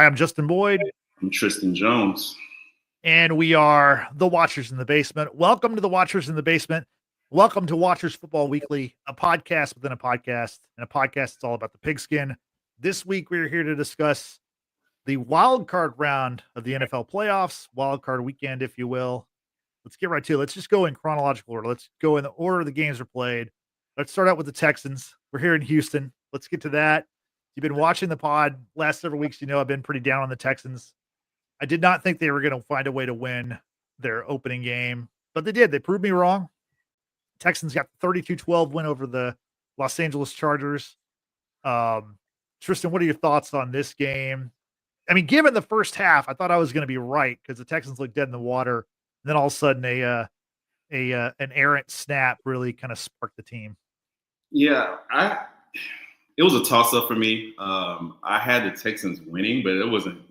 Hi, I'm Justin Boyd. I'm Tristan Jones. And we are the Watchers in the Basement. Welcome to the Watchers in the Basement. Welcome to Watchers Football Weekly, a podcast within a podcast, and a podcast that's all about the pigskin. This week, we're here to discuss the wild card round of the NFL playoffs, wild card weekend, if you will. Let's get right to it. Let's just go in chronological order. Let's go in the order the games are played. Let's start out with the Texans. We're here in Houston. Let's get to that. You've been watching the pod last several weeks. You know I've been pretty down on the Texans. I did not think they were going to find a way to win their opening game, but they did. They proved me wrong. Texans got the 32-12 win over the Los Angeles Chargers. Tristan, what are your thoughts on this game? I mean, given the first half, I thought I was going to be right because the Texans looked dead in the water. And then all of a sudden, an errant snap really kind of sparked the team. Yeah, it was a toss-up for me. I had the Texans winning, but I wasn't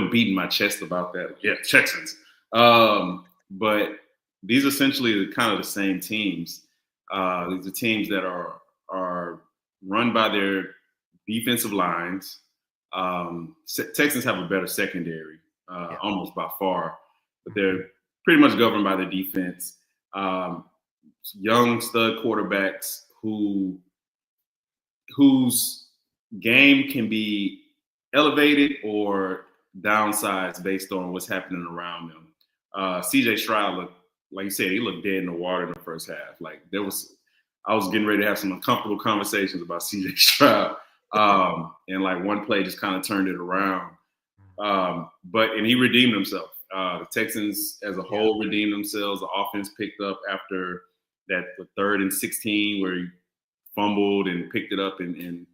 beating my chest about that. Yeah, Texans. But these are essentially kind of the same teams. These are teams that are run by their defensive lines. Texans have a better secondary, almost by far, but they're pretty much governed by their defense. Young stud quarterbacks whose game can be elevated or downsized based on what's happening around them. CJ Stroud looked, like you said, he looked dead in the water in the first half. Like I was getting ready to have some uncomfortable conversations about CJ Stroud. And like one play just kind of turned it around. And he redeemed himself. The Texans as a whole redeemed themselves. The offense picked up after the 3rd and 16 where he fumbled and picked it up and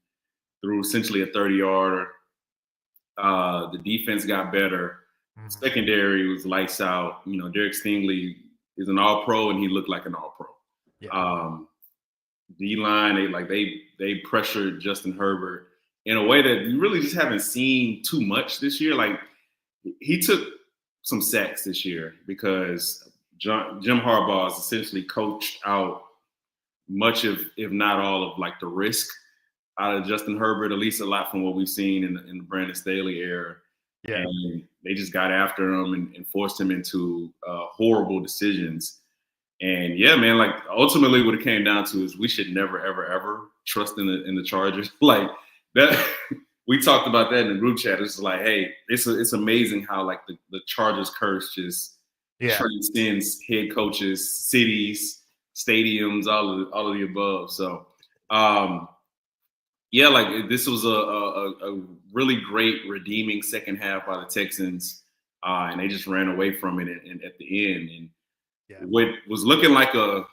threw essentially a 30-yarder. The defense got better. Mm-hmm. Secondary was lights out. You know, Derek Stingley is an all-pro, and he looked like an all-pro. Yeah. D-line, they pressured Justin Herbert in a way that you really just haven't seen too much this year. Like, he took some sacks this year because Jim Harbaugh has essentially coached out much of, if not all of, like the risk out of Justin Herbert, at least a lot from what we've seen in the Brandon Staley era. Yeah. And they just got after him and forced him into horrible decisions. And yeah, man, like ultimately what it came down to is we should never, ever, ever trust in the Chargers. Like that, we talked about that in the group chat. It's like, hey, it's amazing how like the Chargers curse just transcends head coaches, cities, stadiums, all of the above. So, like this was a really great redeeming second half by the Texans, and they just ran away from it at the end. And what was looking like a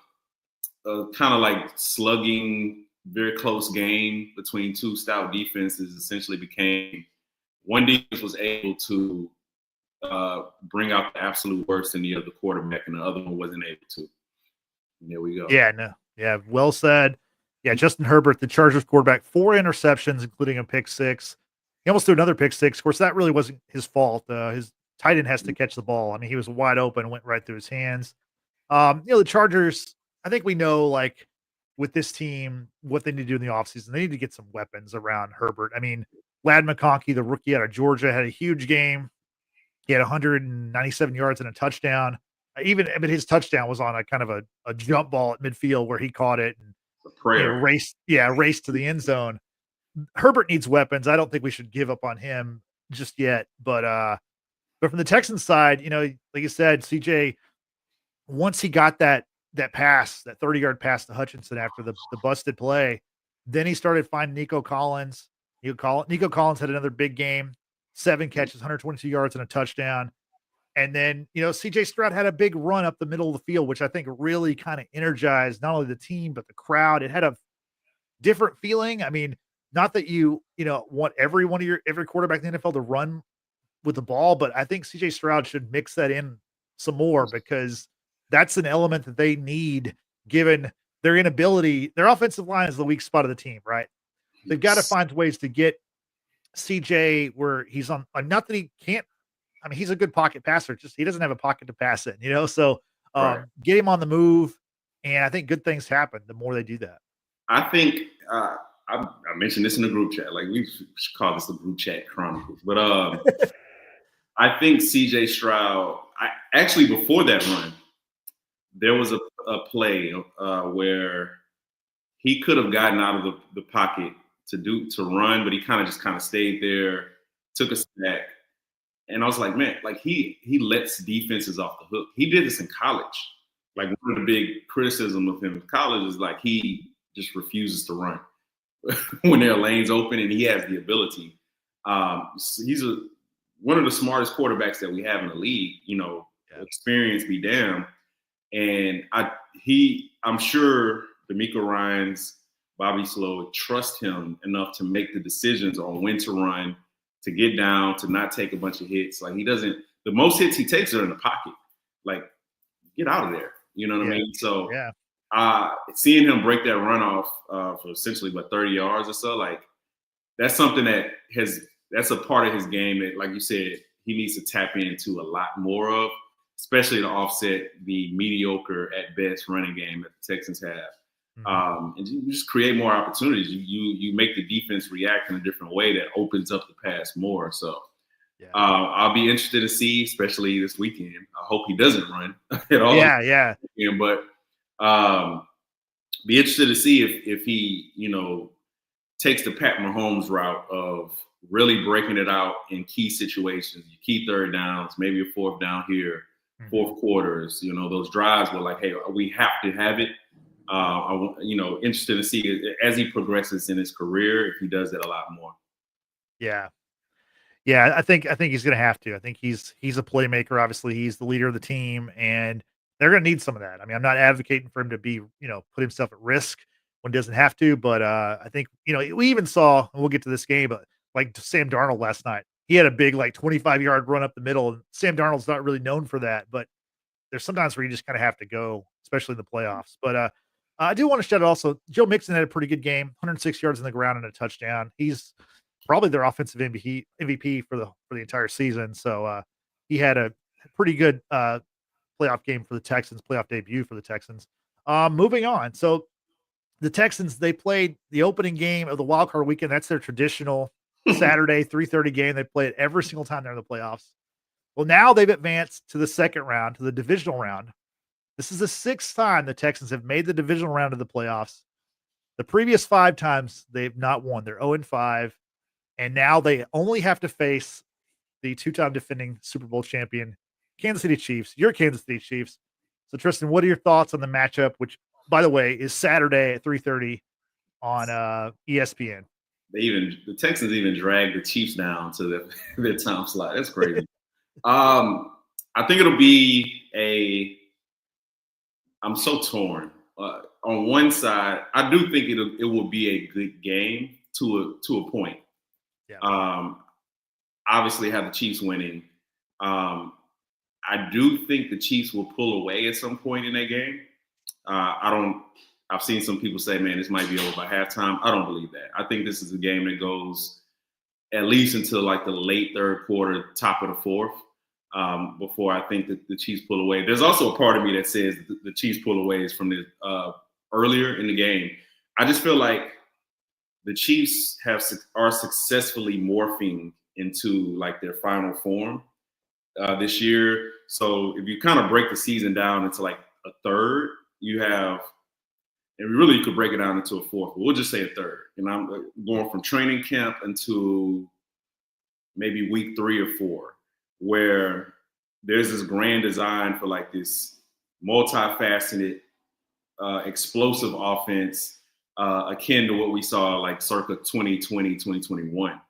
kind of like slugging, very close game between two stout defenses essentially became one defense was able to bring out the absolute worst in the other quarterback, and the other one wasn't able to. And there we go. Yeah, well said. Yeah, Justin Herbert, the Chargers quarterback, 4 interceptions, including a pick six. He almost threw another pick six. Of course, that really wasn't his fault. His tight end has to catch the ball. I mean, he was wide open, went right through his hands. The Chargers, I think we know, like, with this team, what they need to do in the offseason. They need to get some weapons around Herbert. I mean, Ladd McConkey, the rookie out of Georgia, had a huge game. He had 197 yards and a touchdown. But his touchdown was on a kind of a jump ball at midfield where he caught it and race to the end zone. Herbert needs weapons. I don't think we should give up on him just yet. But from the Texans side, like you said, CJ, once he got that pass, that 30-yard pass to Hutchinson after the busted play, then he started finding Nico Collins. Nico Collins had another big game, 7 catches, 122 yards and a touchdown. And then, CJ Stroud had a big run up the middle of the field, which I think really kind of energized not only the team, but the crowd. It had a different feeling. I mean, not that you want every quarterback in the NFL to run with the ball, but I think CJ Stroud should mix that in some more because that's an element that they need given their inability. Their offensive line is the weak spot of the team, right? They've got to find ways to get CJ where he's on, not that he can't. I mean, he's a good pocket passer. Just he doesn't have a pocket to pass in, So get him on the move, and I think good things happen the more they do that. I think I mentioned this in the group chat. Like we should call this the group chat chronicles. But I think CJ Stroud. Actually before that run, there was a play where he could have gotten out of the pocket to run, but he kind of stayed there, took a sack, and I was like, man, like he lets defenses off the hook. He did this in college. Like one of the big criticism of him in college is like he just refuses to run when there are lanes open, and he has the ability. He's one of the smartest quarterbacks that we have in the league. Experience be damned. And I'm sure DeMeco Ryans, Bobby Slow trust him enough to make the decisions on when to run, to get down, to not take a bunch of hits. Like the most hits he takes are in the pocket. Like, get out of there. You know what I mean? So seeing him break that runoff for essentially 30 yards or so, like that's something that's a part of his game that, like you said, he needs to tap into a lot more of, especially to offset the mediocre at best running game that the Texans have. And you just create more opportunities. You make the defense react in a different way that opens up the pass more. So I'll be interested to see, especially this weekend. I hope he doesn't run at all. Yeah. But be interested to see if he, takes the Pat Mahomes route of really breaking it out in key situations, key third downs, maybe a fourth down here, fourth quarters, those drives were like, hey, we have to have it. Interested to see as he progresses in his career if he does that a lot more. Yeah, I think he's going to have to. I think he's a playmaker. Obviously, he's the leader of the team, and they're going to need some of that. I mean, I'm not advocating for him to be, put himself at risk when he doesn't have to, but I think we even saw, and we'll get to this game, but like Sam Darnold last night, he had a big 25-yard run up the middle, and Sam Darnold's not really known for that, but there's sometimes where you just kind of have to go, especially in the playoffs. But I do want to shout out also, Joe Mixon had a pretty good game, 106 yards on the ground and a touchdown. He's probably their offensive MVP for the entire season. So he had a pretty good playoff game for the Texans, playoff debut for the Texans. Moving on. So the Texans, they played the opening game of the wild card weekend. That's their traditional Saturday 3:30 game. They play it every single time they're in the playoffs. Well, now they've advanced to the second round, to the divisional round. This is the sixth time the Texans have made the divisional round of the playoffs. The previous 5 times they've not won. They're 0-5, and now they only have to face the 2-time defending Super Bowl champion, Kansas City Chiefs. Your Kansas City Chiefs. So, Tristan, what are your thoughts on the matchup, which, by the way, is Saturday at 3:30 on ESPN? The Texans even dragged the Chiefs down to their time slot. That's crazy. I think it'll be I'm so torn. On one side, I do think it will be a good game to a point. Yeah. Obviously, have the Chiefs winning. I do think the Chiefs will pull away at some point in that game. I've seen some people say, man, this might be over by halftime. I don't believe that. I think this is a game that goes at least until the late third quarter, top of the fourth, before I think that the Chiefs pull away. There's also a part of me that says the Chiefs pull away is from the earlier in the game. I just feel like the Chiefs are successfully morphing into their final form this year. So if you kind of break the season down into a third, you have, and really you could break it down into a fourth, but we'll just say a third. And I'm going from training camp until maybe week 3 or 4, where there's this grand design for this multifaceted, explosive offense, akin to what we saw circa 2020, 2021.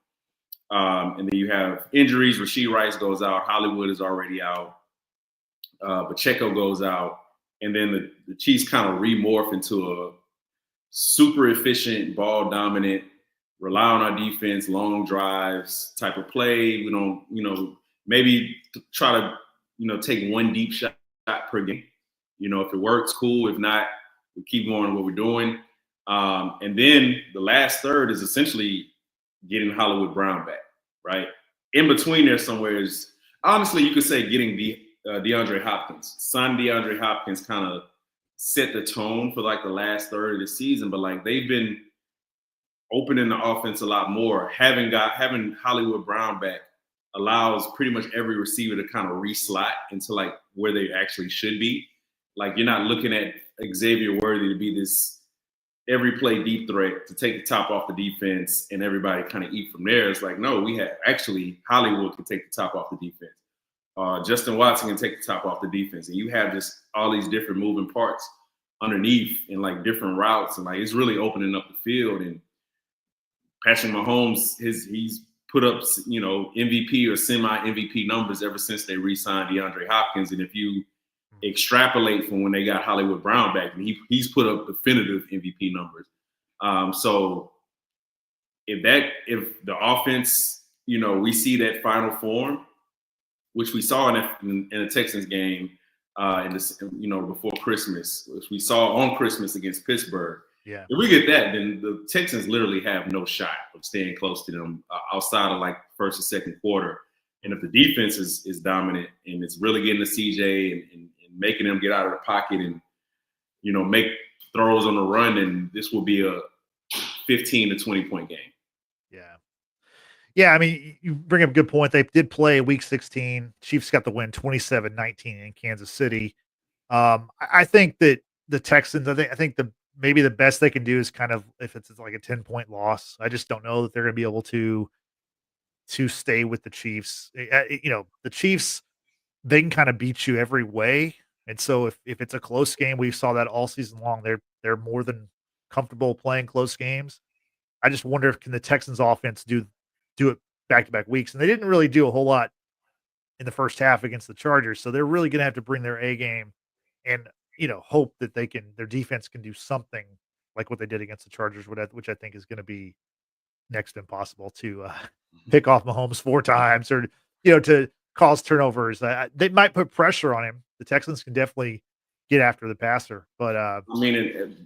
And then you have injuries. Rashee Rice goes out. Hollywood is already out. Pacheco goes out. And then the Chiefs kind of remorph into a super efficient, ball dominant, rely on our defense, long drives type of play. We don't, maybe try to, take one deep shot per game. If it works, cool. If not, we keep going what we're doing. And then the last third is essentially getting Hollywood Brown back, right? In between there somewhere is, honestly, you could say getting DeAndre Hopkins. Son DeAndre Hopkins kind of set the tone for the last third of the season, but they've been opening the offense a lot more. Having Hollywood Brown back allows pretty much every receiver to kind of re-slot into like where they actually should be. Like you're not looking at Xavier Worthy to be this every play deep threat to take the top off the defense and everybody kind of eat from there. It's like, no, we have actually Hollywood can take the top off the defense. Justin Watson can take the top off the defense. And you have just all these different moving parts underneath and like different routes. And like, it's really opening up the field. And Patrick Mahomes, he's put up, MVP or semi-MVP numbers ever since they re-signed DeAndre Hopkins. And if you extrapolate from when they got Hollywood Brown back, and he's put up definitive MVP numbers. So if the offense, we see that final form, which we saw in the Texans game, before Christmas, which we saw on Christmas against Pittsburgh. Yeah. If we get that, then the Texans literally have no shot of staying close to them outside of like first or second quarter. And if the defense is dominant and it's really getting to CJ and making them get out of the pocket and, make throws on the run, then this will be a 15 to 20 point game. Yeah. Yeah, I mean, you bring up a good point. They did play Week 16. Chiefs got the win 27-19 in Kansas City. I think that the Texans, I think maybe the best they can do is kind of if it's like a 10-point loss. I just don't know that they're going to be able to stay with the Chiefs. The Chiefs, they can kind of beat you every way. And so if it's a close game, we saw that all season long. They're more than comfortable playing close games. I just wonder if can the Texans offense do it back-to-back weeks. And they didn't really do a whole lot in the first half against the Chargers. So they're really going to have to bring their A game and, hope that their defense can do something like what they did against the Chargers, which I think is going to be next to impossible to pick off Mahomes 4 times or, to cause turnovers. They might put pressure on him. The Texans can definitely get after the passer, but again,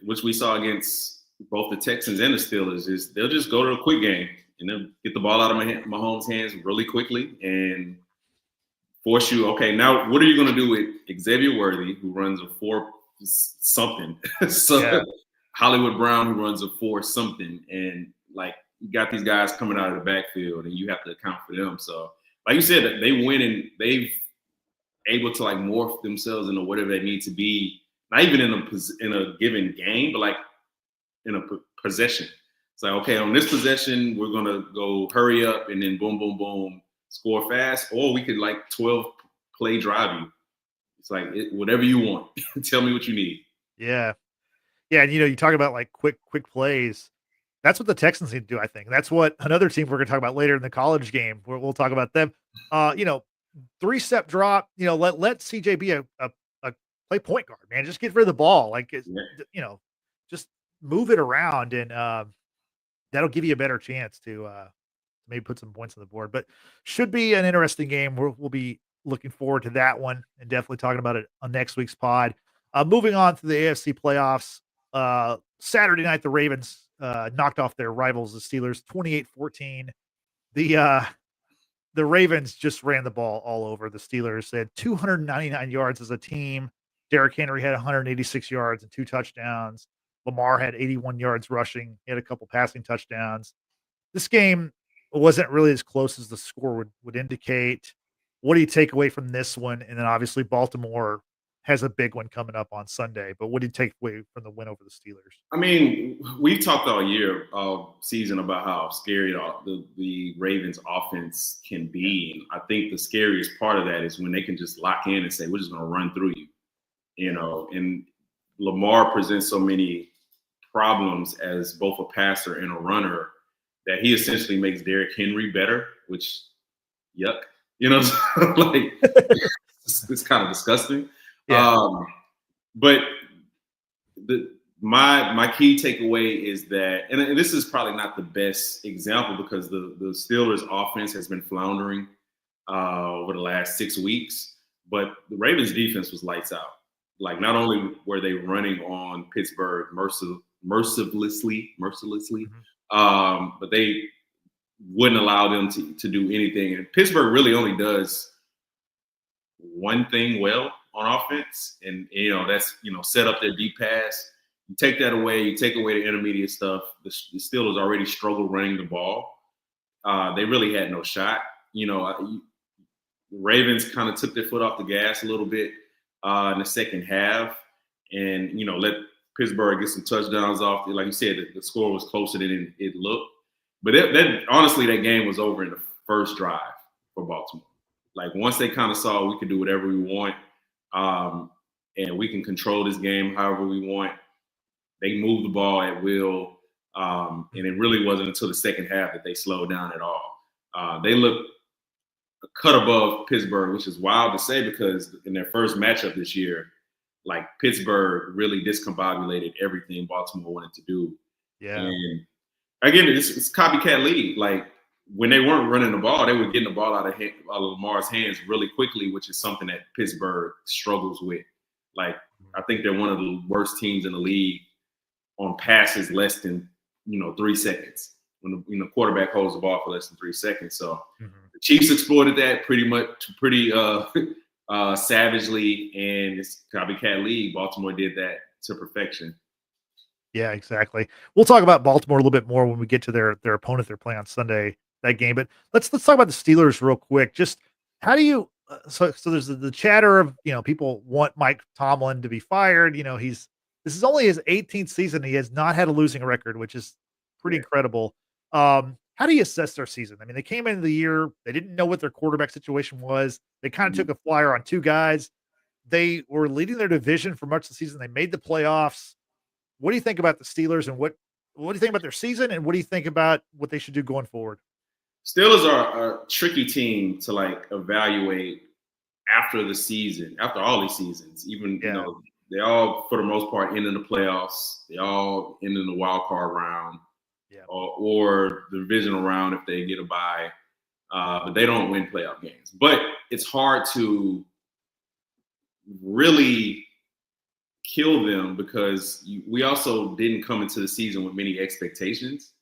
which we saw against both the Texans and the Steelers, is they'll just go to a quick game and they'll get the ball out of Mahomes' hands really quickly and force you. Okay, now what are you going to do with Xavier Worthy, who runs a 4 something, Hollywood Brown, who runs a 4 something, and like you got these guys coming out of the backfield, and you have to account for them. So, like you said, they win and they've able to like morph themselves into whatever they need to be, not even in a given game, but like in a possession. It's like, okay, on this possession, we're going to go hurry up and then boom, boom, boom, score fast, or we could like 12 play drive you. It's like whatever you want. Tell me what you need. Yeah. Yeah. And, you talk about like quick plays. That's what the Texans need to do, I think. That's what another team we're going to talk about later in the college game, where we'll talk about them. 3-step drop, let CJ be a play point guard, man. Just get rid of the ball. Like, just move it around and that'll give you a better chance to maybe put some points on the board. But should be an interesting game. We'll be looking forward to that one and definitely talking about it on next week's pod. Moving on to the AFC playoffs. Saturday night, the Ravens knocked off their rivals, the Steelers, 28-14. The Ravens just ran the ball all over the Steelers. They had 299 yards as a team. Derrick Henry had 186 yards and 2 touchdowns. Lamar had 81 yards rushing. He had a couple passing touchdowns. This game wasn't really as close as the score would indicate. What do you take away from this one? And then obviously Baltimore has a big one coming up on Sunday. But what do you take away from the win over the Steelers? I mean, we've talked all year, season, about how scary the Ravens offense can be. And I think the scariest part of that is when they can just lock in and say, we're just going to run through you, and Lamar presents so many problems as both a passer and a runner that he essentially makes Derrick Henry better, which, yuck, like it's kind of disgusting. Yeah. But my key takeaway is that, and this is probably not the best example because the Steelers offense has been floundering over the last 6 weeks, but the Ravens defense was lights out. Like, not only were they running on Pittsburgh mercilessly, but they wouldn't allow them to do anything. And Pittsburgh really only does one thing well on offense, and that's set up their deep pass You take that away, you take away the intermediate stuff. The Steelers already struggled running the ball. They really had no shot. The Ravens kind of took their foot off the gas a little bit in the second half, and let Pittsburgh get some touchdowns off. Like you said, the score was closer than it looked. But honestly, that game was over in the first drive for Baltimore. Like once they kind of saw we could do whatever we want, and we can control this game however we want, they moved the ball at will. And it really wasn't until the second half that they slowed down at all. They looked a cut above Pittsburgh, which is wild to say because in their first matchup this year, like Pittsburgh really discombobulated everything Baltimore wanted to do. Yeah. And again, it's copycat league. Like when they weren't running the ball, they were getting the ball out of Lamar's hands really quickly, which is something that Pittsburgh struggles with. Like I think they're one of the worst teams in the league on passes less than 3 seconds. When the quarterback holds the ball for less than 3 seconds. So the Chiefs exploited that pretty savagely, and it's copycat league. Baltimore did that to perfection. Yeah, exactly. We'll talk about Baltimore a little bit more when we get to their opponent they're playing on Sunday, that game. But let's talk about the Steelers real quick. Just how do you so there's the chatter of people want Mike Tomlin to be fired. This is only his 18th season. He has not had a losing record, which is pretty incredible. How do you assess their season? I mean, they came into the year, they didn't know what their quarterback situation was. They kind of took a flyer on 2 guys. They were leading their division for much of the season. They made the playoffs. What do you think about the Steelers, and what do you think about their season, and what do you think about what they should do going forward? Steelers are a tricky team to evaluate after the season, after all these seasons. Even they all, for the most part, end in the playoffs. They all end in the wild card round, or the divisional round if they get a bye. But they don't win playoff games. But it's hard to really kill them because we also didn't come into the season with many expectations.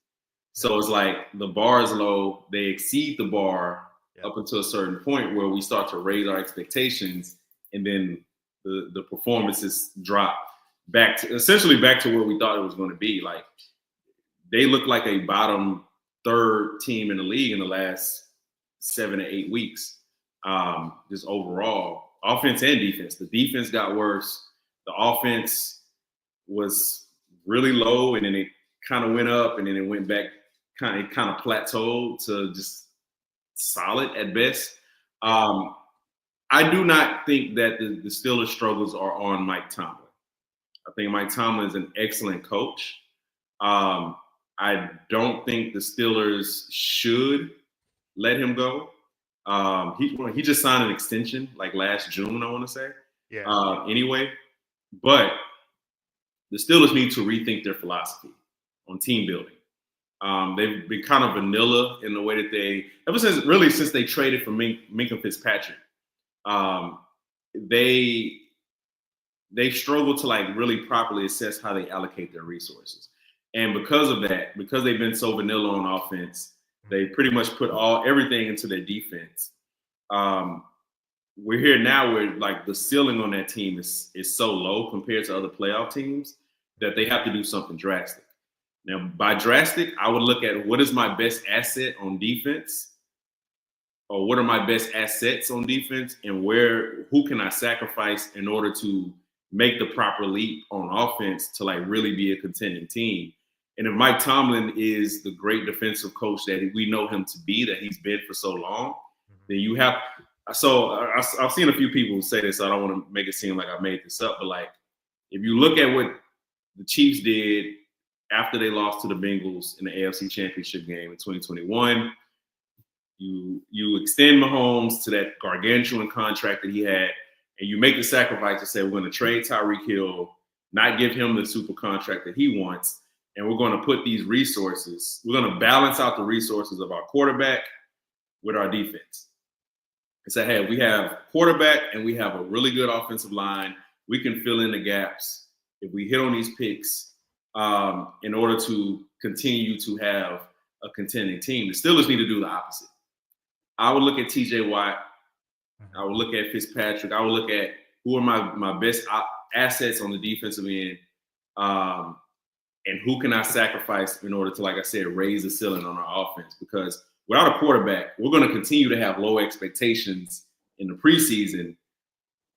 So it's like the bar is low. They exceed the bar up until a certain point where we start to raise our expectations, and then the performances drop essentially back to where we thought it was going to be. Like they look like a bottom 3rd team in the league in the last 7 to 8 weeks. Just overall, offense and defense. The defense got worse. The offense was really low, and then it kind of went up, and then it went back, kind of plateaued to just solid at best. I do not think that the Steelers' struggles are on Mike Tomlin. I think Mike Tomlin is an excellent coach. I don't think the Steelers should let him go. He just signed an extension last June, I want to say. Anyway. But the Steelers need to rethink their philosophy on team building. They've been kind of vanilla in the way that ever since they traded for Minkah Fitzpatrick, they've struggled to really properly assess how they allocate their resources. And because of that, because they've been so vanilla on offense, they pretty much put everything into their defense. We're here now where the ceiling on that team is so low compared to other playoff teams that they have to do something drastic. Now, by drastic, I would look at what is my best asset on defense, or what are my best assets on defense, and who can I sacrifice in order to make the proper leap on offense to really be a contending team. And if Mike Tomlin is the great defensive coach that we know him to be, that he's been for so long, then you have. So I've seen a few people say this. So I don't want to make it seem like I made this up, but if you look at what the Chiefs did after they lost to the Bengals in the AFC Championship game in 2021, you extend Mahomes to that gargantuan contract that he had, and you make the sacrifice to say we're going to trade Tyreek Hill, not give him the super contract that he wants, and we're going to put these resources. We're going to balance out the resources of our quarterback with our defense. And say, hey, we have quarterback and we have a really good offensive line. We can fill in the gaps if we hit on these picks in order to continue to have a contending team. The Steelers need to do the opposite. I would look at TJ Watt. I would look at Fitzpatrick. I would look at who are my best assets on the defensive end, And who can I sacrifice in order to, like I said, raise the ceiling on our offense? Because without a quarterback, we're going to continue to have low expectations in the preseason.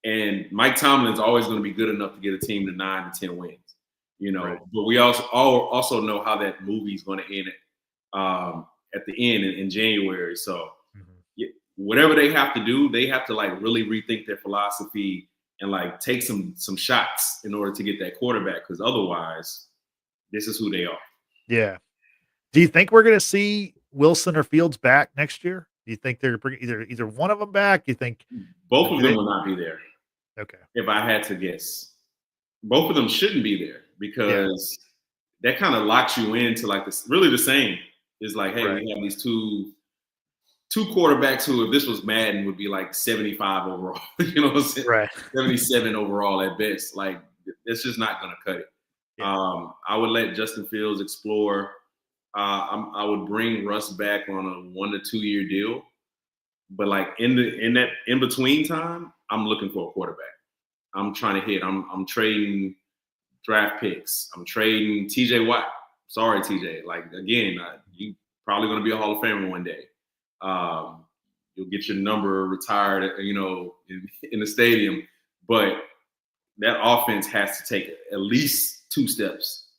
And Mike Tomlin's always going to be good enough to get a team to 9 to 10 wins, Right. But we also know how that movie's going to end at the end in January. So whatever they have to do, they have to like really rethink their philosophy and like take some shots in order to get that quarterback. Because otherwise, this is who they are. Yeah. Do you think we're going to see Wilson or Fields back next year? Do you think they're bringing either one of them back? Do you think both of them will not be there? Okay. If I had to guess, both of them shouldn't be there because that kind of locks you into like this. Really, the same is like, hey, we have these two quarterbacks who, if this was Madden, would be like 75 overall. You know what I'm saying? Right. 77 overall at best. Like, it's just not going to cut it. Yeah. I would let Justin Fields explore. I would bring Russ back on a 1 to 2 year deal, but like in that in between time, I'm looking for a quarterback. I'm trying to hit. I'm trading draft picks. I'm trading TJ Watt. Sorry, TJ. Like again, you probably going to be a Hall of Famer one day. You'll get your number retired, in the stadium, but that offense has to take at least 2 steps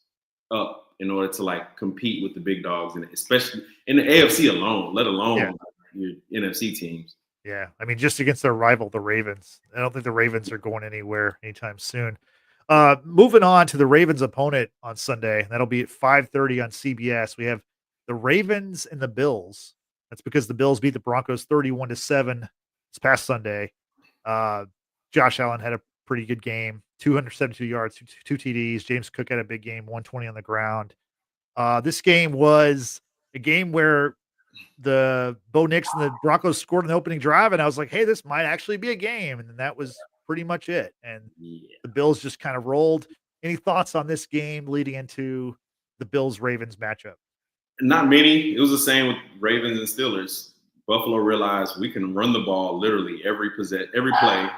up in order to like compete with the big dogs, and especially in the AFC alone, let alone your NFC teams. Yeah, I mean, just against their rival, the Ravens. I don't think the Ravens are going anywhere anytime soon. Moving on to the Ravens' opponent on Sunday, that'll be at 5:30 on CBS. We have the Ravens and the Bills. That's because the Bills beat the Broncos 31-7 this past Sunday. Josh Allen had a pretty good game, 272 yards, two TDs. James Cook had a big game, 120 on the ground. This game was a game where the Bo Nix and the Broncos scored in the opening drive, and I was like, hey, this might actually be a game. And then that was pretty much it. And the Bills just kind of rolled. Any thoughts on this game leading into the Bills-Ravens matchup? Not many. It was the same with Ravens and Steelers. Buffalo realized we can run the ball literally every play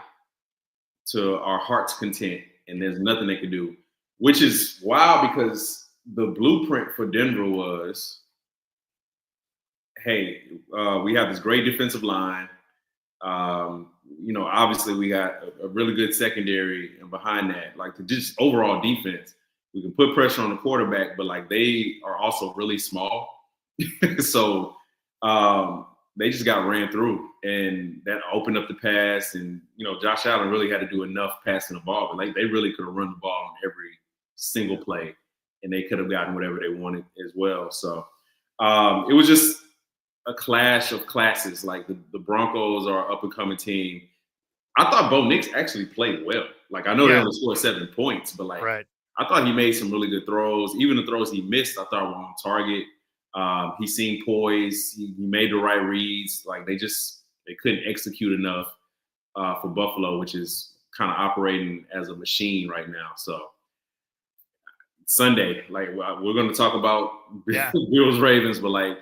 to our heart's content, and there's nothing they can do, which is wild because the blueprint for Denver was, hey, we have this great defensive line. Obviously we got a really good secondary, and behind that, like the just overall defense, we can put pressure on the quarterback, but like they are also really small. So they just got ran through, and that opened up the pass. And, Josh Allen really had to do enough passing the ball, but like they really could have run the ball on every single play, and they could have gotten whatever they wanted as well. So it was just a clash of classes. Like the Broncos are an up-and-coming team. I thought Bo Nix actually played well. Like, I know they only scored 7 points, but like I thought he made some really good throws. Even the throws he missed, I thought were on target. He seemed poised. He made the right reads. Like they couldn't execute enough for Buffalo, which is kind of operating as a machine right now. So Sunday, like we're going to talk about Bills Ravens, but like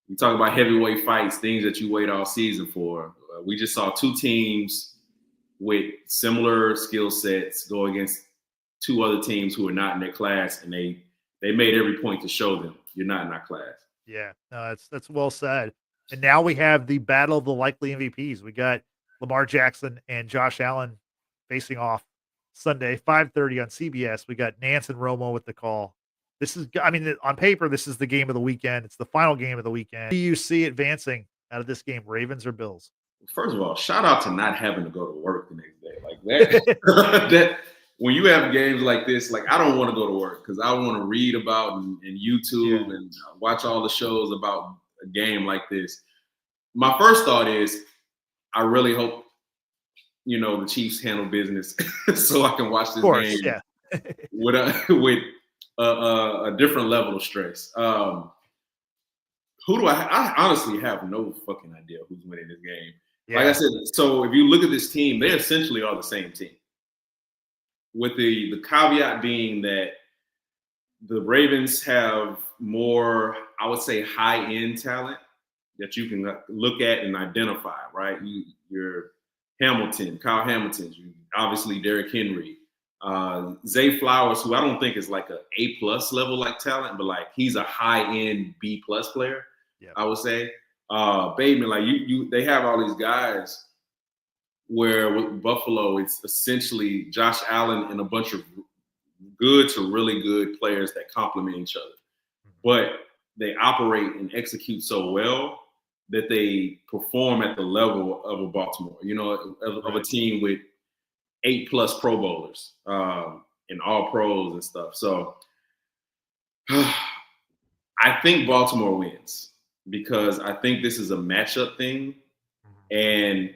we talk about heavyweight fights, things that you wait all season for. We just saw 2 teams with similar skill sets go against 2 other teams who are not in their class, and they made every point to show them you're not in our class. Yeah, no, that's well said. And now we have the battle of the likely MVPs. We got Lamar Jackson and Josh Allen facing off Sunday, 5:30 on CBS. We got Nance and Romo with the call. This is, I mean, on paper, this is the game of the weekend. It's the final game of the weekend. Who do you see advancing out of this game, Ravens or Bills? First of all, shout out to not having to go to work the next day. Like that, that when you have games like this, like I don't want to go to work because I want to read about and YouTube and watch all the shows about a game like this. My first thought is, I really hope, the Chiefs handle business so I can watch this game with a different level of stress. Who do I honestly have no fucking idea who's winning this game. Like I said, so if you look at this team, they essentially are the same team. With the caveat being that the Ravens have more, I would say, high-end talent that you can look at and identify, right? You're Hamilton, Kyle Hamilton, obviously Derrick Henry, Zay Flowers, who I don't think is like a A+ level like talent, but like he's a high end B+ player. Yep. I would say. Bateman, like they have all these guys where with Buffalo, it's essentially Josh Allen and a bunch of good to really good players that complement each other. But they operate and execute so well that they perform at the level of a Baltimore, of a team with 8+ Pro Bowlers and all pros and stuff. So I think Baltimore wins because I think this is a matchup thing. And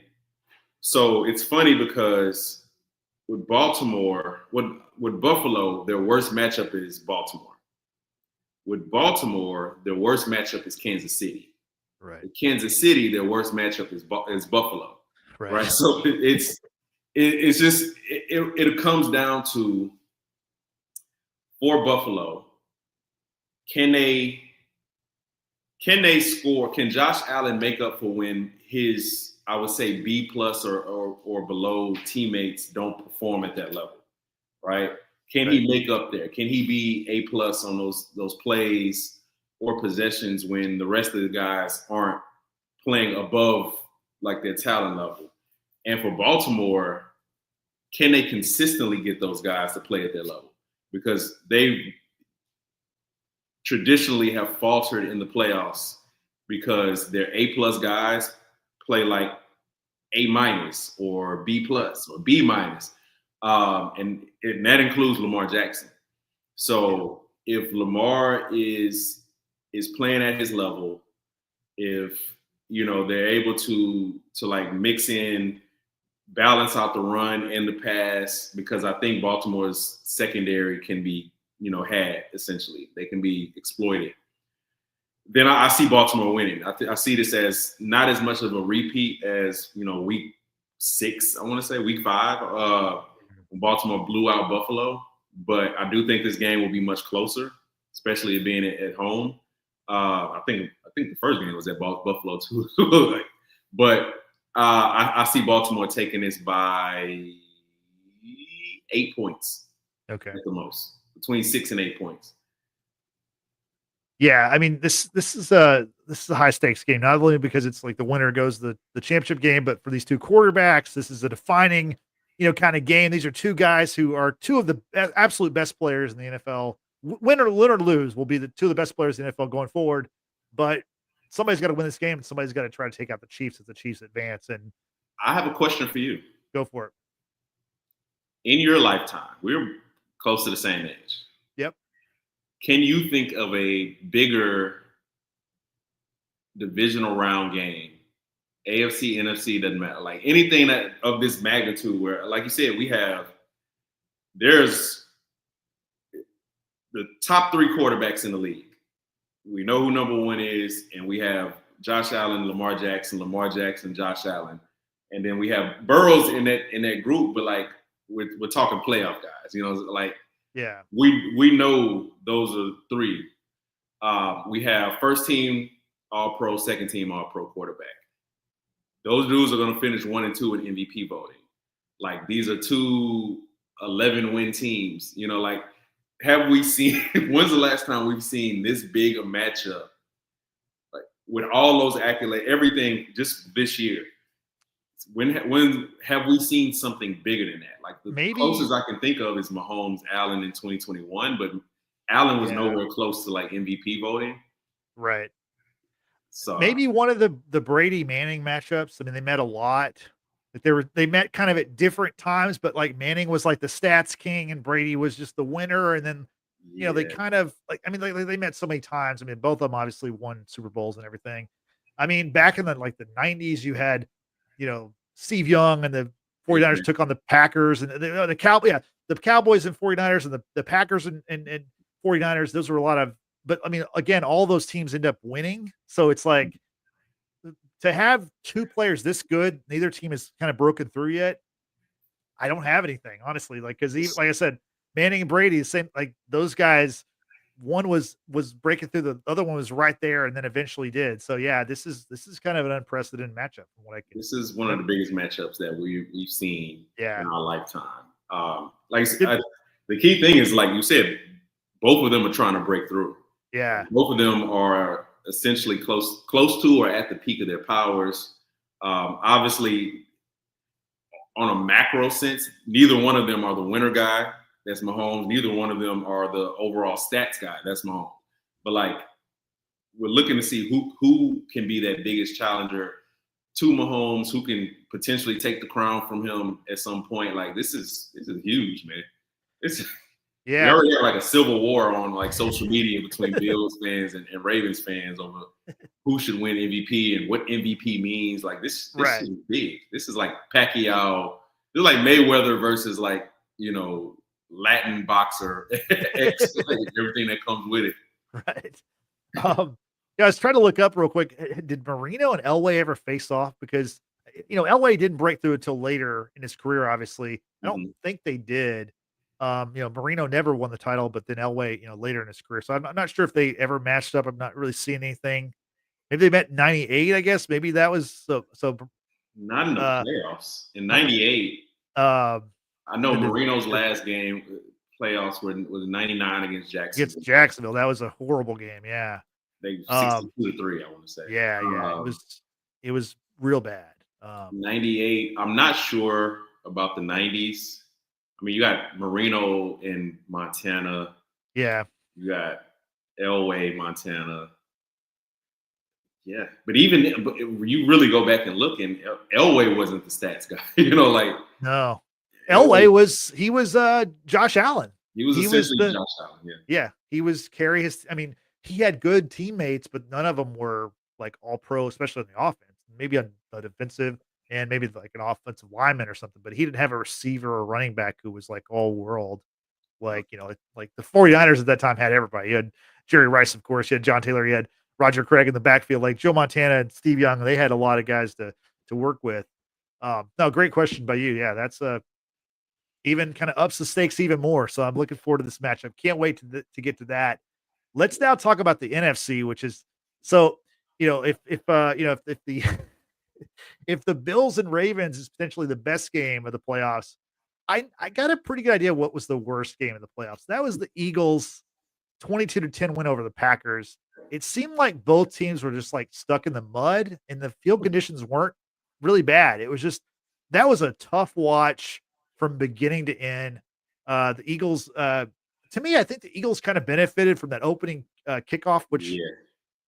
so it's funny because with Baltimore, with Buffalo, their worst matchup is Baltimore. With Baltimore, their worst matchup is Kansas City. Right. With Kansas City, their worst matchup is Buffalo. Right. So it comes down to, for Buffalo, can they score? Can Josh Allen make up for when his, I would say, B+ or below teammates don't perform at that level? Right? Can he make up there? Can he be A+ on those plays or possessions when the rest of the guys aren't playing above like their talent level? And for Baltimore, can they consistently get those guys to play at their level? Because they traditionally have faltered in the playoffs because their A+ guys play like A- or B+ or B-. And that includes Lamar Jackson. So if Lamar is playing at his level, if they're able to like mix in, balance out the run and the pass, because I think Baltimore's secondary can be had essentially. They can be exploited. Then I see Baltimore winning. I see this as not as much of a repeat as week 6. I want to say week 5. Baltimore blew out Buffalo, but I do think this game will be much closer, especially being at home. I think the first game was at Buffalo too, but I see Baltimore taking this by 8 points. Okay, at the most, between 6 and 8 points. Yeah, I mean this is a high stakes game, not only because it's like the winner goes the championship game, but for these two quarterbacks, this is a defining, kind of game. These are two guys who are two of the absolute best players in the NFL. Win or lose will be the two of the best players in the NFL going forward. But somebody's got to win this game, and somebody's got to try to take out the Chiefs as the Chiefs advance. And I have a question for you. Go for it. In your lifetime, we're close to the same age. Yep. Can you think of a bigger divisional round game, AFC, NFC, doesn't matter, like anything that of this magnitude where, like you said, there's the top 3 quarterbacks in the league. We know who number 1 is, and we have Josh Allen, Lamar Jackson, Josh Allen. And then we have Burrows in that group, but like we're talking playoff guys, like yeah, we know those are 3. We have first team All-Pro, second team All-Pro quarterback. Those dudes are going to finish 1 and 2 in MVP voting. Like these are 2 11-win teams. Like have we seen? When's the last time we've seen this big a matchup? Like with all those accolades, everything just this year. When have we seen something bigger than that? Like the closest I can think of is Mahomes, Allen in 2021, but Allen was nowhere close to like MVP voting. Right. So maybe one of the Brady Manning matchups. I mean, they met a lot. They met kind of at different times, but like Manning was like the stats king and Brady was just the winner. And then, they kind of like, I mean, they met so many times. I mean, both of them obviously won Super Bowls and everything. I mean, back in the 90s, you had, Steve Young and the 49ers took on the Packers and the Cowboys and 49ers and the Packers and 49ers. Those were a lot of, but I mean, again, all those teams end up winning. So it's like to have 2 players this good, neither team has kind of broken through yet. I don't have anything, honestly. Like, cause like I said, Manning and Brady, the same, like those guys, one was breaking through, the other one was right there and then eventually did. So yeah, this is kind of an unprecedented matchup from what I can. This is one of the biggest matchups that we've seen in our lifetime. The key thing is, like you said, both of them are trying to break through. Yeah. Both of them are essentially close to or at the peak of their powers. Obviously, on a macro sense, neither one of them are the winner guy. That's Mahomes. Neither one of them are the overall stats guy. That's Mahomes. But like, we're looking to see who can be that biggest challenger to Mahomes, who can potentially take the crown from him at some point. Like, this is huge, man. We already have like a civil war on like social media between Bills fans and Ravens fans over who should win MVP and what MVP means. Like, this is big. This is like Pacquiao. This is like Mayweather versus like, Latin boxer, everything that comes with it. Right. I was trying to look up real quick. Did Marino and Elway ever face off? Because Elway didn't break through until later in his career. Obviously, I don't think they did. Marino never won the title, but then Elway, later in his career. So I'm not sure if they ever matched up. I'm not really seeing anything. Maybe they met in '98. I guess maybe that was so. Not in the playoffs in '98. I know Marino's last game playoffs was '99 against Jacksonville. Against Jacksonville, that was a horrible game. Yeah, they 62-3. I want to say. Yeah, it was real bad. '98. I'm not sure about the '90s. I mean, you got Marino in Montana. Yeah, you got Elway, Montana. Yeah, but you really go back and look, and Elway wasn't the stats guy. No. Elway was Josh Allen. He was essentially Josh Allen. Yeah, he was carry his. I mean, he had good teammates, but none of them were like all pro, especially in the offense. Maybe on the defensive and maybe like an offensive lineman or something. But he didn't have a receiver or running back who was like all world. Like like the 49ers at that time had everybody. You had Jerry Rice, of course. You had John Taylor. You had Roger Craig in the backfield, like Joe Montana and Steve Young. They had a lot of guys to work with. No, great question by you. Yeah, that's even kind of ups the stakes even more. So I'm looking forward to this matchup. Can't wait to get to that. Let's now talk about the NFC, which is so if the if the Bills and Ravens is potentially the best game of the playoffs, I got a pretty good idea what was the worst game of the playoffs. That was the Eagles 22-10 win over the Packers. It seemed like both teams were just like stuck in the mud and the field conditions weren't really bad. It was just, that was a tough watch from beginning to end. The Eagles, to me, I think the Eagles kind of benefited from that opening kickoff, which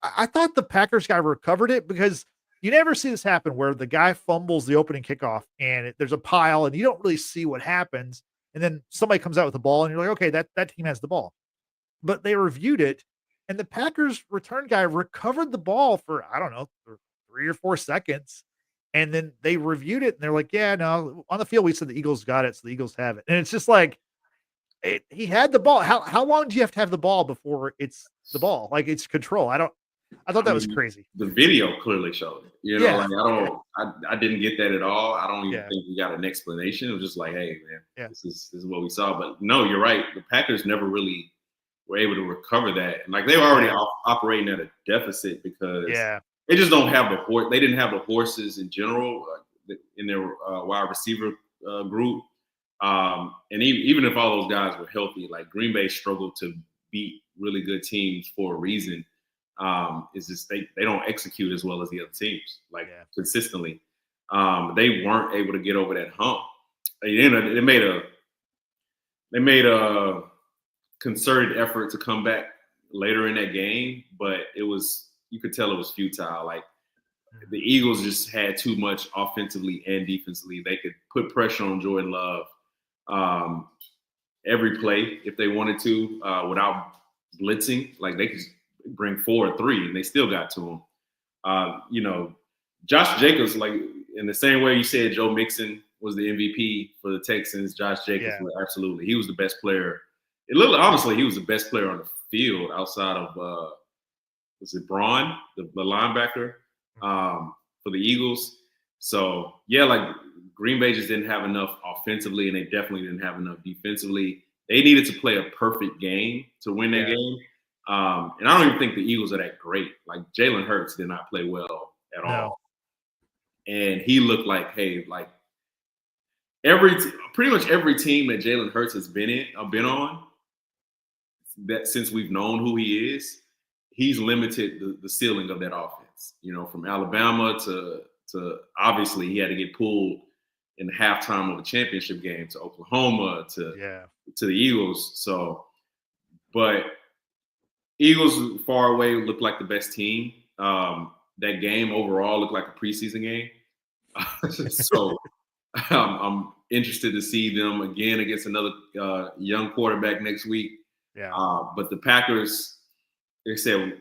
I thought the Packers guy recovered it, because you never see this happen where the guy fumbles the opening kickoff and there's a pile and you don't really see what happens. And then somebody comes out with the ball and you're like, okay, that team has the ball. But they reviewed it, and the Packers return guy recovered the ball for, I don't know, for 3 or 4 seconds. And then they reviewed it and they're like, yeah, no, on the field, we said the Eagles got it. So the Eagles have it. And it's just like, he had the ball. How long do you have to have the ball before it's the ball? Like, it's control. I thought that was crazy. The video clearly showed it. I didn't get that at all. I don't even think we got an explanation. It was just like, hey, man, this is what we saw. But no, you're right. The Packers never really were able to recover that. And like, they were already operating at a deficit because they just don't have the horse. They didn't have the horses in general in their wide receiver group. And even if all those guys were healthy, like, Green Bay struggled to beat really good teams for a reason. It's just they don't execute as well as the other teams, consistently. They weren't able to get over that hump. They made a concerted effort to come back later in that game, but you could tell it was futile. Like, the Eagles just had too much offensively and defensively. They could put pressure on Jordan Love every play if they wanted to without blitzing. Like, they could bring 4 or 3 and they still got to him. Josh Jacobs, like, in the same way you said Joe Mixon was the MVP for the Texans, Josh Jacobs was absolutely. He was the best player. Honestly, he was the best player on the field outside of was it Braun, the linebacker for the Eagles. So like, Green Bay just didn't have enough offensively, and they definitely didn't have enough defensively. They needed to play a perfect game to win that game. And I don't even think the Eagles are that great. Like, Jalen Hurts did not play well at all. And he looked like, hey, like, pretty much every team that Jalen Hurts has been on, that since we've known who he is, he's limited the ceiling of that offense. From Alabama to obviously he had to get pulled in the halftime of a championship game to Oklahoma to the Eagles. So, but Eagles far away looked like the best team. That game overall looked like a preseason game. So I'm interested to see them again against another young quarterback next week. Yeah. But the Packers, they said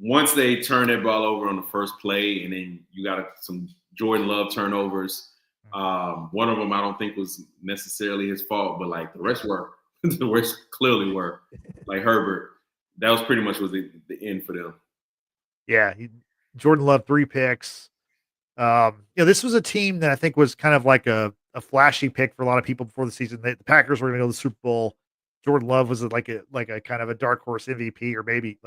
once they turn that ball over on the first play, and then you got some Jordan Love turnovers. One of them I don't think was necessarily his fault, but like the rest were. The rest clearly were. Like Herbert, that was pretty much the end for them. Yeah, Jordan Love 3 picks. This was a team that I think was kind of like a flashy pick for a lot of people before the season. The Packers were going to go to the Super Bowl. Jordan Love was like a kind of a dark horse MVP, or maybe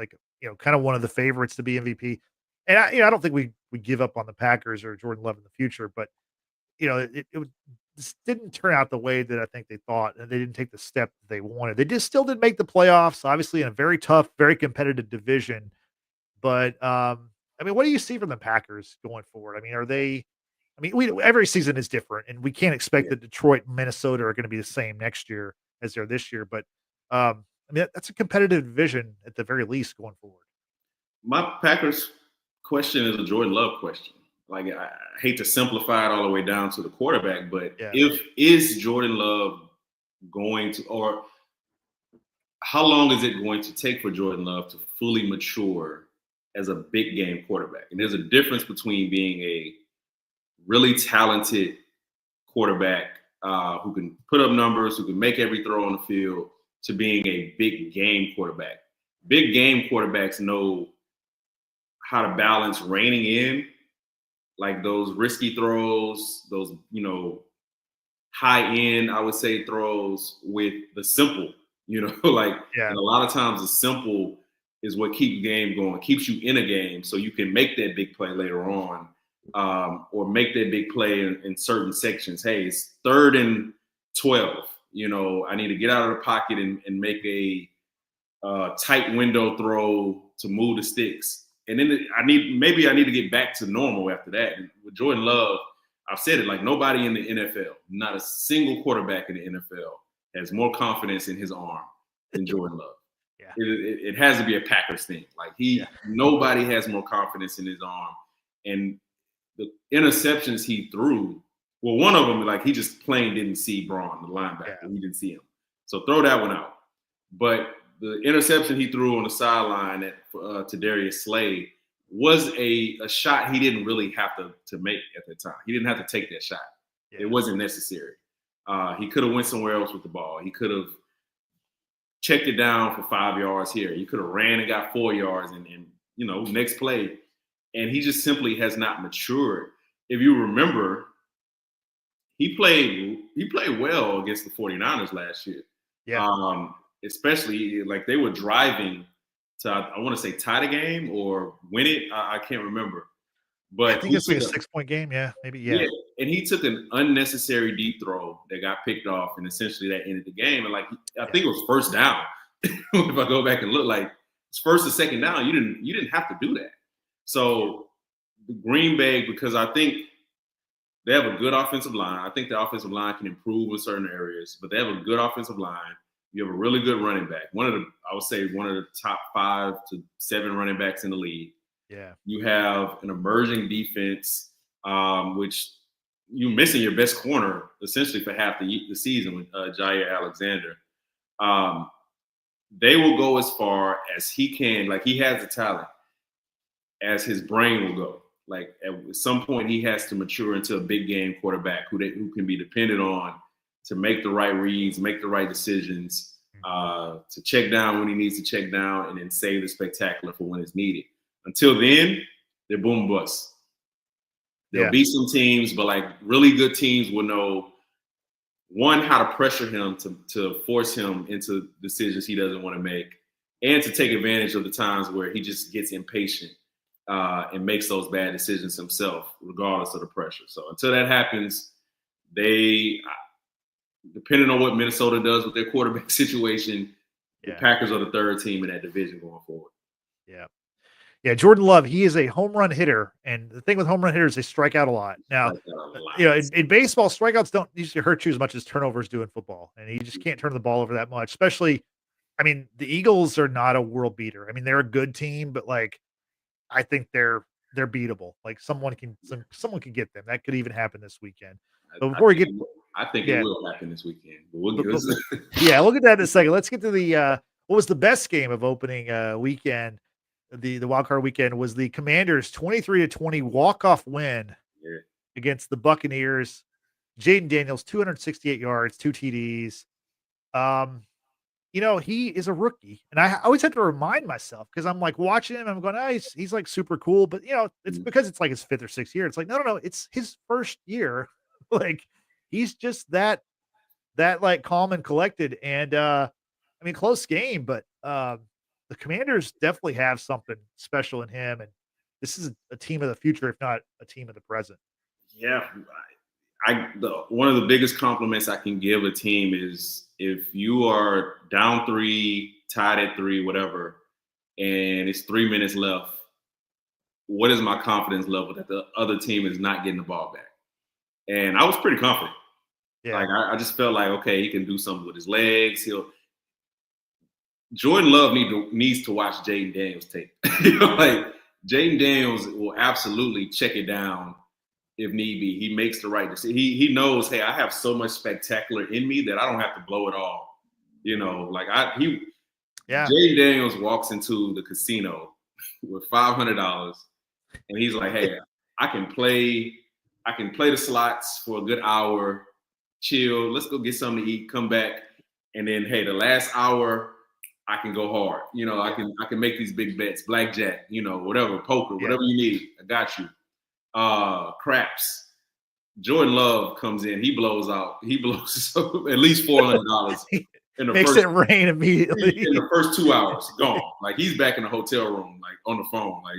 kind of one of the favorites to be MVP. And I don't think we give up on the Packers or Jordan Love in the future, but this didn't turn out the way that I think they thought, and they didn't take the step that they wanted. They just still didn't make the playoffs, obviously in a very tough, very competitive division. But what do you see from the Packers going forward? Every season is different, and we can't expect that Detroit and Minnesota are going to be the same next year as they're this year. But that's a competitive division at the very least going forward. My Packers question is a Jordan Love question. Like, I hate to simplify it all the way down to the quarterback, but is Jordan Love going to, or how long is it going to take for Jordan Love to fully mature as a big game quarterback? And there's a difference between being a really talented quarterback who can put up numbers, who can make every throw on the field, to being a big game quarterback. Big game quarterbacks know how to balance reining in, like those risky throws, those, high end, I would say, throws with the simple, and a lot of times the simple is what keeps the game going, keeps you in a game, so you can make that big play later on, or make that big play in certain sections. Hey, it's 3rd and 12. I need to get out of the pocket and make a tight window throw to move the sticks. And then I need to get back to normal after that. And with Jordan Love, I've said it, like nobody in the NFL, not a single quarterback in the NFL has more confidence in his arm than Jordan Love. Yeah. It has to be a Packers thing. Like nobody has more confidence in his arm. And the interceptions he threw, well, one of them, like he just plain didn't see Braun, the linebacker. Yeah. He didn't see him. So throw that one out. But the interception he threw on the sideline to Darius Slay was a shot he didn't really have to make at the time. He didn't have to take that shot. Yeah. It wasn't necessary. He could have went somewhere else with the ball. He could have checked it down for 5 yards here. He could have ran and got 4 yards and next play. And he just simply has not matured. If you remember, he played well against the 49ers last year. Yeah. Especially like they were driving to, I want to say, tie the game or win it. I can't remember. But I think it's like a 6-point game. Yeah, maybe. Yeah. And he took an unnecessary deep throw that got picked off, and essentially that ended the game. And I think it was first down. If I go back and look, like it's 1st and 2nd down. You didn't have to do that. So the Green Bay, because I think they have a good offensive line. I think the offensive line can improve in certain areas, but they have a good offensive line. You have a really good running back. I would say one of the top 5 to 7 running backs in the league. Yeah. You have an emerging defense, which you're missing your best corner essentially for half the season with Jair Alexander. They will go as far as he can. Like, he has the talent as his brain will go. Like, at some point, he has to mature into a big game quarterback who can be depended on to make the right reads, make the right decisions, to check down when he needs to check down, and then save the spectacular for when it's needed. Until then, they're boom bust. There'll be some teams, but like really good teams will know, one, how to pressure him to force him into decisions he doesn't want to make, and to take advantage of the times where he just gets impatient and makes those bad decisions himself, regardless of the pressure. So until that happens, depending on what Minnesota does with their quarterback situation, the Yeah. Packers are the third team in that division going forward. Yeah. Yeah, Jordan Love, he is a home run hitter, and the thing with home run hitters, they strike out a lot. Now, Like that a lot. in baseball, strikeouts don't usually hurt you as much as turnovers do in football, and you just can't turn the ball over that much. Especially, I mean, the Eagles are not a world beater. I mean, they're a good team, but like, I think they're beatable. Like someone can get them. That could even happen this weekend. But I before we think get, I think it yeah, will happen this weekend. But we'll but, get but, yeah, we'll get that in a second. Let's get to the what was the best game of opening weekend. The wild card weekend was the Commanders 23-20 walk-off win yeah. against the Buccaneers. Jaden Daniels, 268 yards, 2 TDs. He is a rookie, and I always have to remind myself because I'm like watching him. I'm going, oh, he's like super cool, but it's because it's like his 5th or 6th year. It's like, no, it's his first year. Like he's just that like calm and collected. And I mean, close game, but the Commanders definitely have something special in him, and this is a team of the future, if not a team of the present. Yeah, one of the biggest compliments I can give a team is if you are down 3, tied at 3, whatever, and it's 3 minutes left. What is my confidence level that the other team is not getting the ball back? And I was pretty confident. Yeah, Like I just felt like, okay, he can do something with his legs. Jordan Love needs to watch Jaden Daniels tape. Like Jaden Daniels will absolutely check it down if need be. He makes the right decision. He knows, hey, I have so much spectacular in me that I don't have to blow it all. yeah, Jaden Daniels walks into the casino with $500, and he's like, hey, I can play the slots for a good hour, chill. Let's go get something to eat, come back, and then hey, the last hour I can go hard. I can make these big bets, blackjack, whatever, poker, whatever you need. I got you. Craps. Jordan Love comes in. He blows out. He blows at least $400 in the makes first. it rain immediately in the first 2 hours. Gone. Like he's back in the hotel room, like on the phone. Like,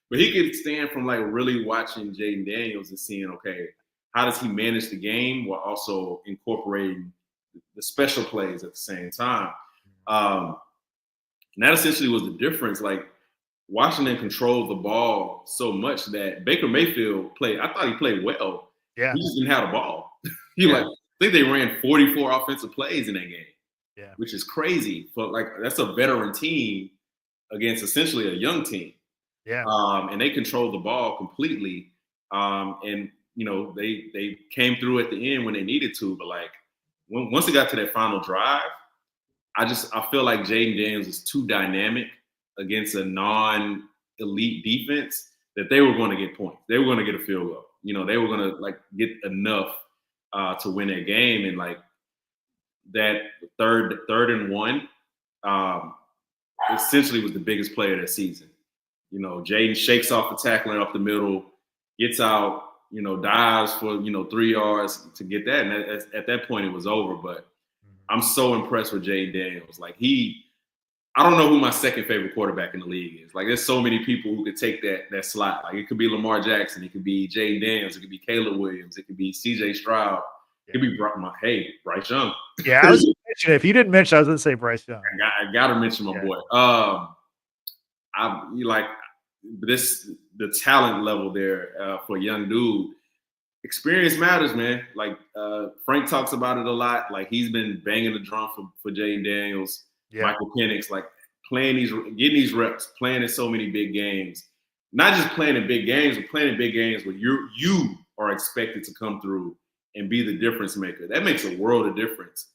but he could stand from like really watching Jaden Daniels and seeing, okay, how does he manage the game while also incorporating the special plays at the same time. And that essentially was the difference. Like Washington controlled the ball so much that Baker Mayfield played. I thought he played well. Yeah, He just didn't have the ball. I think they ran 44 offensive plays in that game. Yeah, Which is crazy. But like that's a veteran team against essentially a young team. Yeah. And they controlled the ball completely. And they came through at the end when they needed to. But like once it got to that final drive, I feel like Jaden Daniels is too dynamic against a non-elite defense that they were going to get points. They were going to get a field goal. They were going to like get enough to win that game. And like that third and 1 essentially was the biggest play of that season. Jaden shakes off the tackling up the middle, gets out, dives for 3 yards to get that. And at that point, it was over. But I'm so impressed with Jaden Daniels. Like I don't know who my second favorite quarterback in the league is. Like there's so many people who could take that slot. Like it could be Lamar Jackson, it could be Jaden Daniels, it could be Caleb Williams, it could be C.J. Stroud, it could be Bryce Young. Yeah, I was mentioning if you didn't mention, I was going to say Bryce Young. I got to mention my boy. The talent level there for a young dude. Experience matters, man. Like Frank talks about it a lot. Like he's been banging the drum for Jaden Daniels, Michael Penix, like getting these reps, playing in so many big games. Not just playing in big games, but playing in big games where you are expected to come through and be the difference maker. That makes a world of difference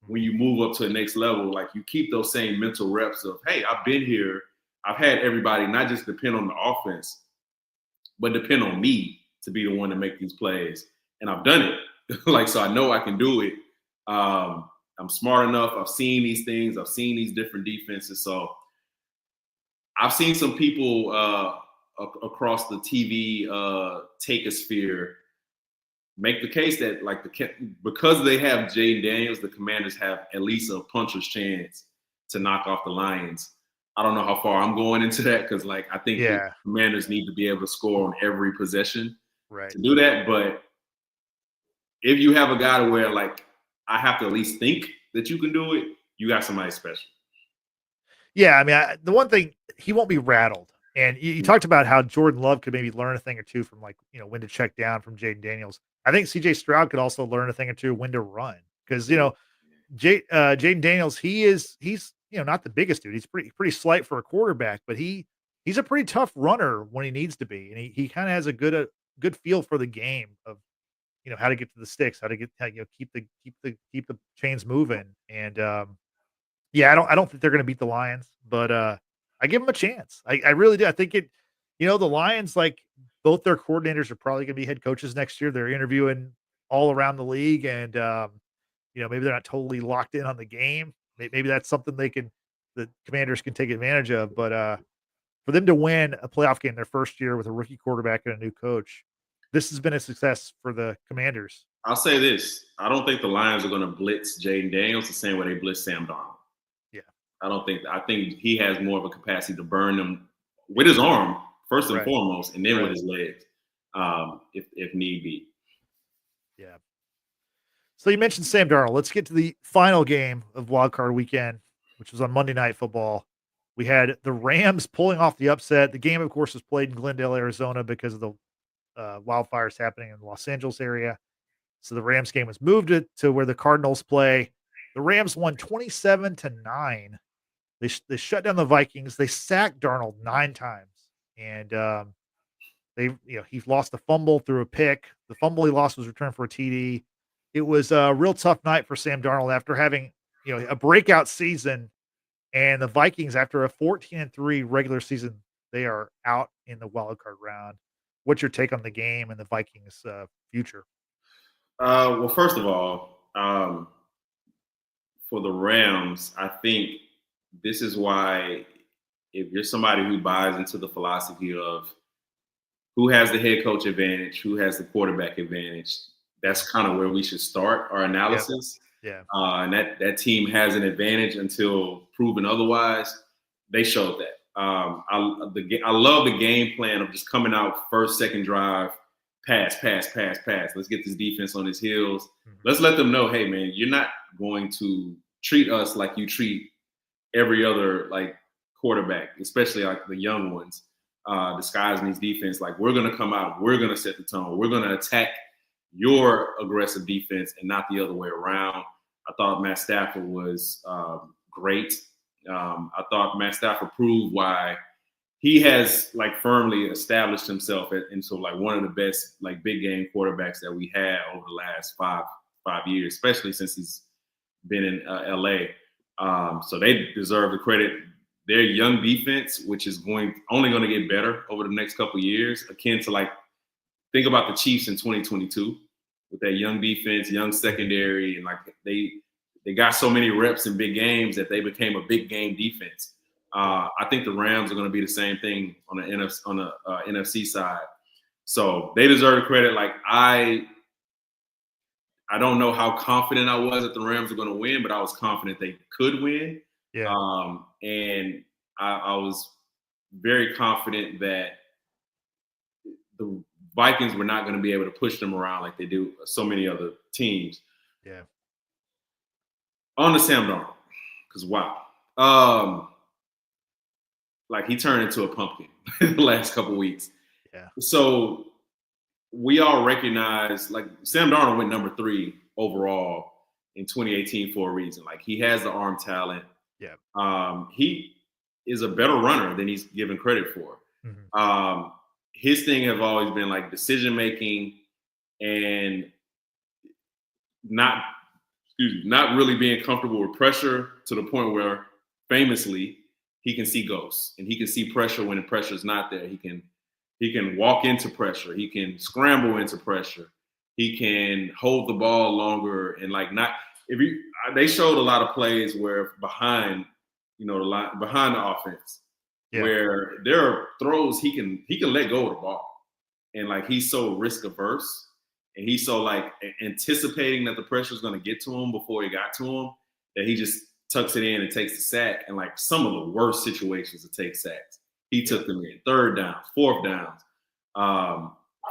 when you move up to the next level. Like you keep those same mental reps of, hey, I've been here. I've had everybody not just depend on the offense, but depend on me to be the one to make these plays. And I've done it. So I know I can do it. I'm smart enough. I've seen these things. I've seen these different defenses. So I've seen some people across the TV take-a-sphere make the case that because they have Jaden Daniels, the Commanders have at least a puncher's chance to knock off the Lions. I don't know how far I'm going into that because I think the Commanders need to be able to score on every possession to do that. But if you have a guy to where like I have to at least think that you can do it, you got somebody special. Yeah, I mean, the one thing, he won't be rattled. And you talked about how Jordan Love could maybe learn a thing or two from, like, when to check down from Jaden Daniels. I think CJ Stroud could also learn a thing or two when to run because Jaden Daniels, he's not the biggest dude. He's pretty slight for a quarterback, but he's a pretty tough runner when he needs to be, and he kind of has a good feel for the game of how to get to the sticks, how to keep the chains moving, and yeah, I don't think they're gonna beat the Lions, but, I give them a chance. I really do. I think the Lions, like, both their coordinators are probably gonna be head coaches next year. They're interviewing all around the league, and, maybe they're not totally locked in on the game. Maybe that's something the Commanders can take advantage of, but, for them to win a playoff game their first year with a rookie quarterback and a new coach, this has been a success for the Commanders. I'll say this. I don't think the Lions are going to blitz Jaden Daniels the same way they blitz Sam Darnold. Yeah. I think he has more of a capacity to burn them with his arm, first and foremost, and then with his legs, if need be. Yeah. So you mentioned Sam Darnold. Let's get to the final game of Wild Card Weekend, which was on Monday Night Football. We had the Rams pulling off the upset. The game, of course, was played in Glendale, Arizona, because of the wildfires happening in the Los Angeles area. So the Rams game was moved to where the Cardinals play. The Rams won 27-9. They shut down the Vikings. They sacked Darnold 9 times, and he lost a fumble through a pick. The fumble he lost was returned for a TD. It was a real tough night for Sam Darnold after having a breakout season, and the Vikings, after a 14-3 regular season, they are out in the wild card round. What's your take on the game and the Vikings' future? Well, first of all, for the Rams, I think this is why, if you're somebody who buys into the philosophy of who has the head coach advantage, who has the quarterback advantage, that's kind of where we should start our analysis. Yeah. And that team has an advantage until proven otherwise. They showed that. I love the game plan of just coming out first, second drive, pass. Let's get this defense on his heels. Mm-hmm. Let's let them know, hey, man, you're not going to treat us like you treat every other like quarterback, especially like the young ones, disguising these defense. Like, we're going to come out, we're going to set the tone, we're going to attack your aggressive defense and not the other way around. I thought Matt Stafford was great. I thought Matt Stafford proved why he has like firmly established himself into like one of the best like big game quarterbacks that we had over the last five years, especially since he's been in LA. So they deserve the credit. Their young defense, which is only going to get better over the next couple of years, akin to like, think about the Chiefs in 2022 with that young defense, young secondary, and like they got so many reps in big games that they became a big game defense. I think the Rams are going to be the same thing on the NFC side. So they deserve the credit. Like, I don't know how confident I was that the Rams were going to win, but I was confident they could win. Yeah. And I was very confident that the Vikings were not going to be able to push them around like they do so many other teams. Yeah. On to Sam Darnold, because wow. Like, he turned into a pumpkin in the last couple of weeks. Yeah. So we all recognize, like, Sam Darnold went number 3 overall in 2018 for a reason. Like, he has the arm talent. Yeah. He is a better runner than he's given credit for. Mm-hmm. His thing have always been like decision making and not really being comfortable with pressure, to the point where famously he can see ghosts and he can see pressure when the pressure is not there. He can walk into pressure. He can scramble into pressure. He can hold the ball longer and like not. They showed a lot of plays where behind the line, behind the offense, where there are throws he can let go of the ball, and like he's so risk averse and he's so like anticipating that the pressure is going to get to him before he got to him, that he just tucks it in and takes the sack. And like some of the worst situations to take sacks, he took them in. 3rd downs, 4th downs,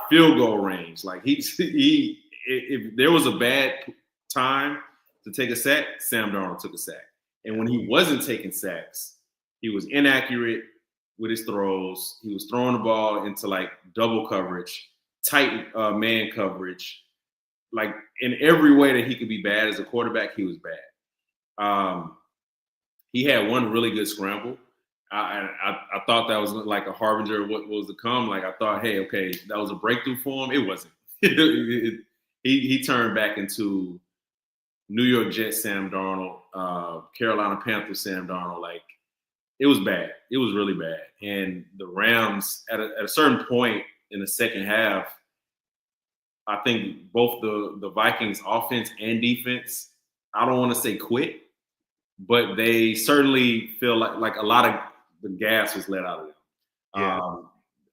field goal range. Like it if there was a bad time to take a sack, Sam Darnold took a sack. And when he wasn't taking sacks, he was inaccurate with his throws. He was throwing the ball into like double coverage, tight man coverage. Like in every way that he could be bad as a quarterback, he was bad. He had one really good scramble. I thought that was like a harbinger of what was to come. Like I thought, hey, okay, that was a breakthrough for him. It wasn't. He turned back into New York Jets Sam Darnold, Carolina Panthers Sam Darnold. Like it was bad. It was really bad. And the Rams at a certain point in the second half, I think both the Vikings offense and defense, I don't want to say quit, but they certainly feel like a lot of the gas was let out of them. Yeah.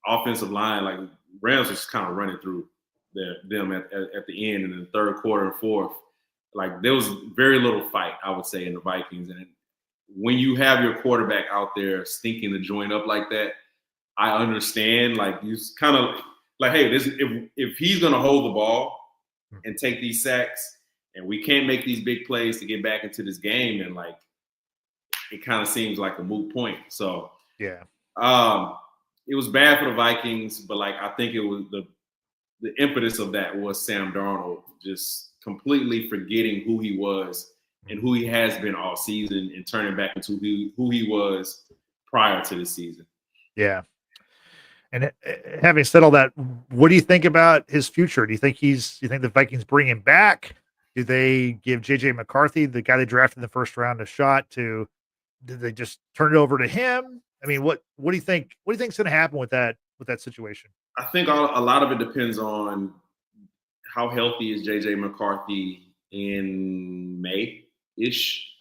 Offensive line, like Rams was kind of running through them at the end in the third quarter and fourth. Like there was very little fight, I would say, in the Vikings. And when you have your quarterback out there stinking the joint up like that, I understand. Like you kind of like, hey, if he's gonna hold the ball and take these sacks, and we can't make these big plays to get back into this game, and like it kind of seems like a moot point. So yeah, it was bad for the Vikings, but like I think it was the impetus of that was Sam Darnold just completely forgetting who he was and who he has been all season and turning back into who he was prior to the season. Yeah. And having said all that, what do you think about his future? Do you think the Vikings bring him back? Do they give JJ McCarthy, the guy they drafted in the first round, a shot to? Did they just turn it over to him? I mean, what do you think? What do you think's going to happen with that situation? I think a lot of it depends on how healthy is JJ McCarthy in May-ish.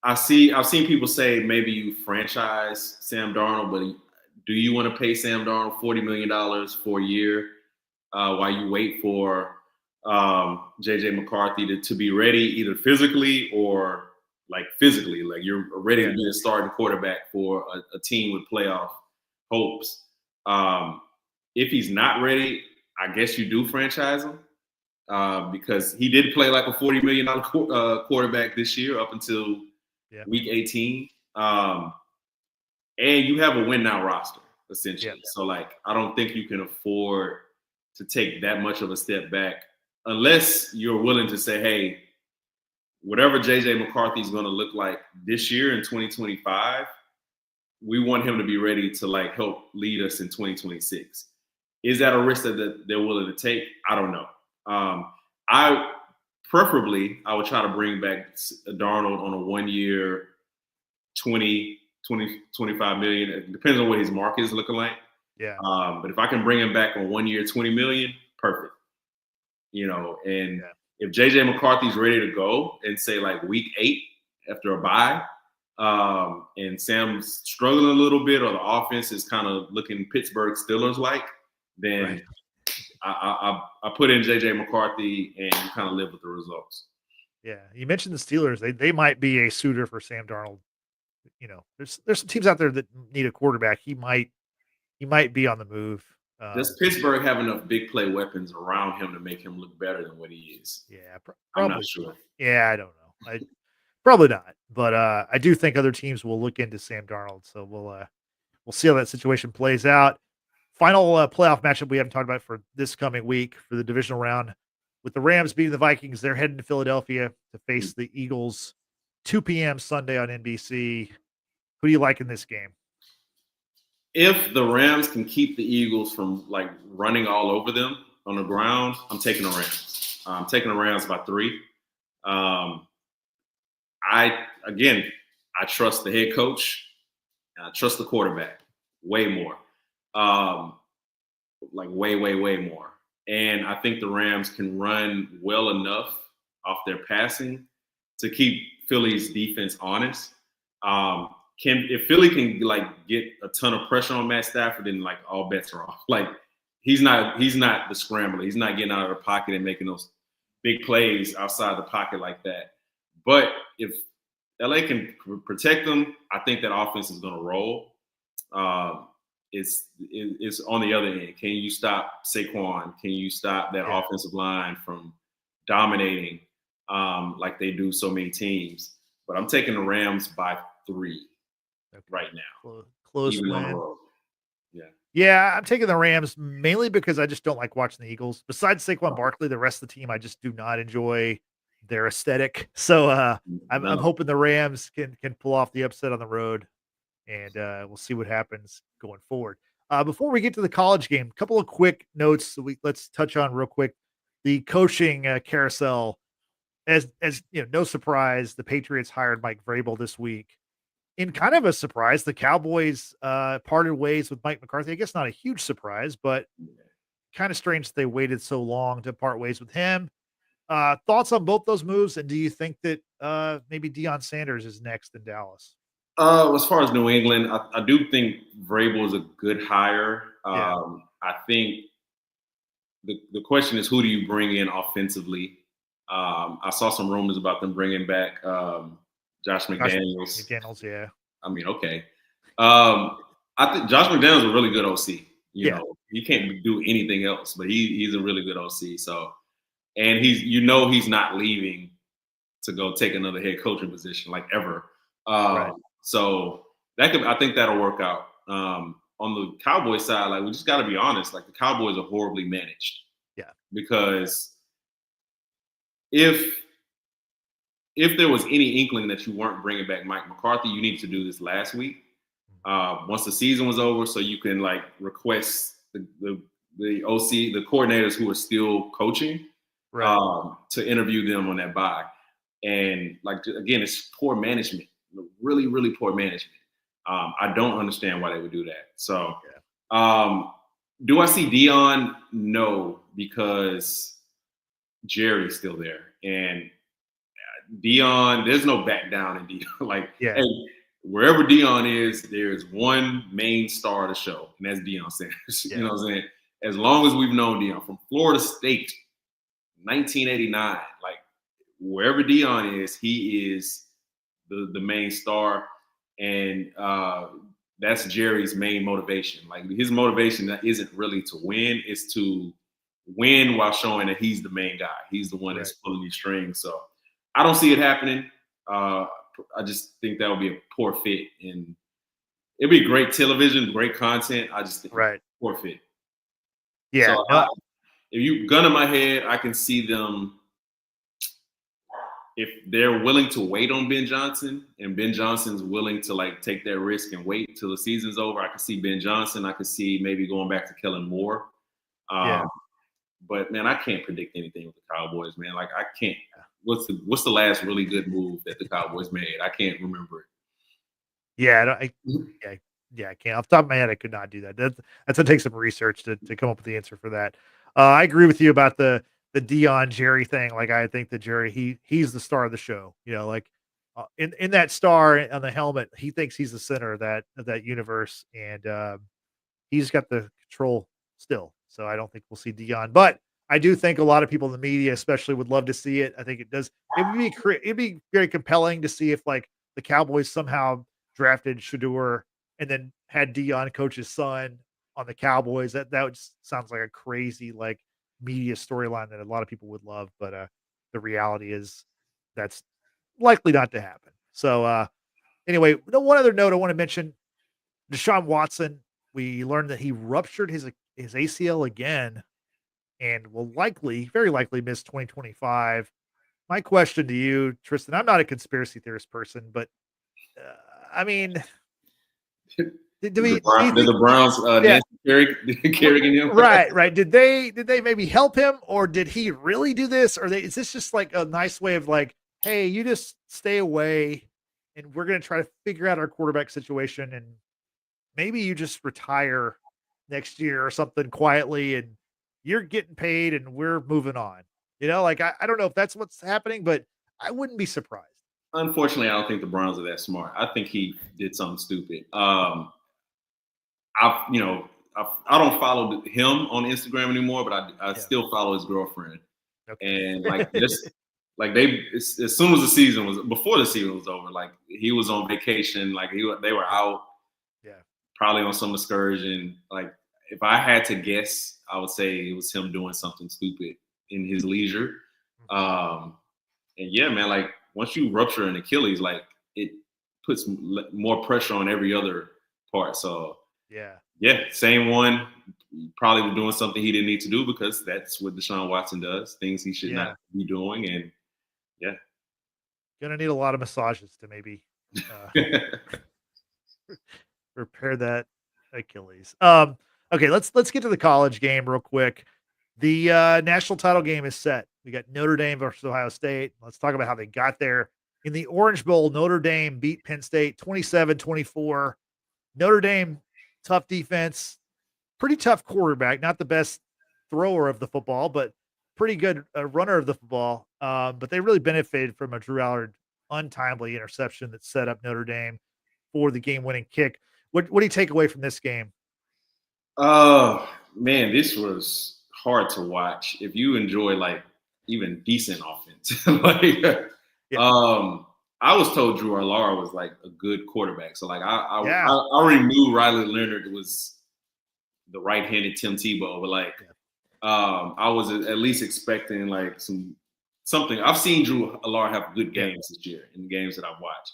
I've seen people say maybe you franchise Sam Darnold, but do you want to pay Sam Darnold $40 million for a year while you wait for JJ McCarthy to be ready either physically or like physically, like you're ready to be a starting quarterback for a team with playoff hopes. If he's not ready, I guess you do franchise him because he did play like a $40 million quarterback this year up until week 18. And you have a win now roster, essentially. Yeah. So like, I don't think you can afford to take that much of a step back unless you're willing to say, hey, whatever JJ McCarthy is going to look like this year in 2025, we want him to be ready to like help lead us in 2026. Is that a risk that they're willing to take? I don't know. I would try to bring back Darnold on a 1 year, 20, 25 million. It depends on what his market is looking like. Yeah. But if I can bring him back on 1 year, 20 million, perfect. You know, and if JJ McCarthy's ready to go and say like week 8 after a bye, and Sam's struggling a little bit or the offense is kind of looking Pittsburgh Steelers like, then I put in JJ McCarthy and you kind of live with the results. Yeah. You mentioned the Steelers. They might be a suitor for Sam Darnold. You know, there's some teams out there that need a quarterback. He might be on the move. Does Pittsburgh have enough big play weapons around him to make him look better than what he is? Yeah, I'm not sure. Yeah, I don't know. Probably not. But I do think other teams will look into Sam Darnold. So we'll see how that situation plays out. Final playoff matchup we haven't talked about for this coming week for the divisional round. With the Rams beating the Vikings, they're heading to Philadelphia to face the Eagles 2 p.m. Sunday on NBC. Who do you like in this game? If the Rams can keep the Eagles from like running all over them on the ground, I'm taking the Rams. I'm taking the Rams by 3. I trust the head coach and I trust the quarterback way more. Like way more. And I think the Rams can run well enough off their passing to keep Philly's defense honest. If Philly can like get a ton of pressure on Matt Stafford, then like all bets are off. Like he's not the scrambler. He's not getting out of the pocket and making those big plays outside the pocket like that. But if LA can protect them, I think that offense is going to roll. it's on the other end. Can you stop Saquon? Can you stop that offensive line from dominating like they do so many teams? But I'm taking the Rams by 3 right now. Close even win. on the road. Yeah, I'm taking the Rams mainly because I just don't like watching the Eagles. Besides Saquon Barkley, the rest of the team I just do not enjoy their aesthetic. So I'm hoping the Rams can pull off the upset on the road, and we'll see what happens going forward. Before we get to the college game, a couple of quick notes let's touch on real quick. The coaching carousel, as you know, no surprise, the Patriots hired Mike Vrabel this week. In kind of a surprise, the Cowboys parted ways with Mike McCarthy. I guess not a huge surprise, but kind of strange that they waited so long to part ways with him. Thoughts on both those moves, and do you think that maybe Deion Sanders is next in Dallas? As far as New England, I do think Vrabel is a good hire. I think the question is, who do you bring in offensively? I saw some rumors about them bringing back Josh McDaniels. Yeah. I mean, okay. I think Josh McDaniels is a really good OC. You know, he can't do anything else, but he's a really good OC. So, and he's not leaving to go take another head coaching position like ever. So I think that'll work out. On the Cowboys side, like, we just got to be honest. Like, the Cowboys are horribly managed. Yeah. Because if there was any inkling that you weren't bringing back Mike McCarthy, you needed to do this last week. Once the season was over, so you can like request the OC, the coordinators who are still coaching, to interview them on that bye. And like, again, it's poor management, really, really poor management. I don't understand why they would do that. So, do I see Deion? No, because Jerry's still there, and Deion, there's no back down in Deion. Hey, wherever Deion is, there's one main star of the show, and that's Deion Sanders. You know what I'm saying? As long as we've known Deion from Florida State, 1989, like, wherever Deion is, he is the main star, and that's Jerry's main motivation. Like, his motivation isn't really to win; it's to win while showing that he's the main guy. He's the one that's pulling these strings. So, I don't see it happening. I just think that would be a poor fit, and it'd be great television, great content. I just think poor fit. Yeah. So if you gun in my head, I can see them, if they're willing to wait on Ben Johnson, and Ben Johnson's willing to like take that risk and wait till the season's over. I could see Ben Johnson. I could see maybe going back to Kellen Moore. But man, I can't predict anything with the Cowboys, man. Like, I can't. What's the last really good move that the Cowboys made? I can't remember it. I can't. Off the top of my head, I could not do that. That's gonna take some research to come up with the answer for that. I agree with you about the Deion Jerry thing. Like, I think that Jerry, he's the star of the show. You know, like in that star on the helmet, he thinks he's the center of that universe, and he's got the control still. So I don't think we'll see Deion, but I do think a lot of people in the media, especially, would love to see it. I think it does. It'd be very compelling to see if like the Cowboys somehow drafted Shador and then had Deion coach his son on the Cowboys. That sounds like a crazy like media storyline that a lot of people would love. But the reality is that's likely not to happen. So anyway, one other note I want to mention: Deshaun Watson. We learned that he ruptured his ACL again, and will very likely miss 2025. My question to you, Tristan, I'm not a conspiracy theorist person, but I mean, did the Browns carrying him? Right. Did they maybe help him, or did he really do this? Or is this just like a nice way of like, hey, you just stay away, and we're going to try to figure out our quarterback situation, and maybe you just retire next year or something quietly, and you're getting paid and we're moving on. You know, like, I don't know if that's what's happening, but I wouldn't be surprised. Unfortunately, I don't think the Browns are that smart. I think he did something stupid. I don't follow him on Instagram anymore, but I still follow his girlfriend. And like, just like as soon as before the season was over, like, he was on vacation, like they were out probably on some excursion. Like, if I had to guess, I would say it was him doing something stupid in his leisure. And yeah, man, like once you rupture an Achilles, like it puts more pressure on every other part. So yeah, same one. Probably was doing something he didn't need to do because that's what Deshaun Watson does. Things he should not be doing, and yeah, gonna need a lot of massages to maybe repair that Achilles. Okay, let's get to the college game real quick. The national title game is set. We got Notre Dame versus Ohio State. Let's talk about how they got there. In the Orange Bowl, Notre Dame beat Penn State 27-24. Notre Dame, tough defense, pretty tough quarterback, not the best thrower of the football, but pretty good runner of the football. But they really benefited from a Drew Allard untimely interception that set up Notre Dame for the game-winning kick. What do you take away from this game? Oh man, this was hard to watch. If you enjoy like even decent offense, like I was told Drew Allard was like a good quarterback. So like I already knew Riley Leonard was the right-handed Tim Tebow, but like I was at least expecting like something. I've seen Drew Allard have good games this year in the games that I've watched.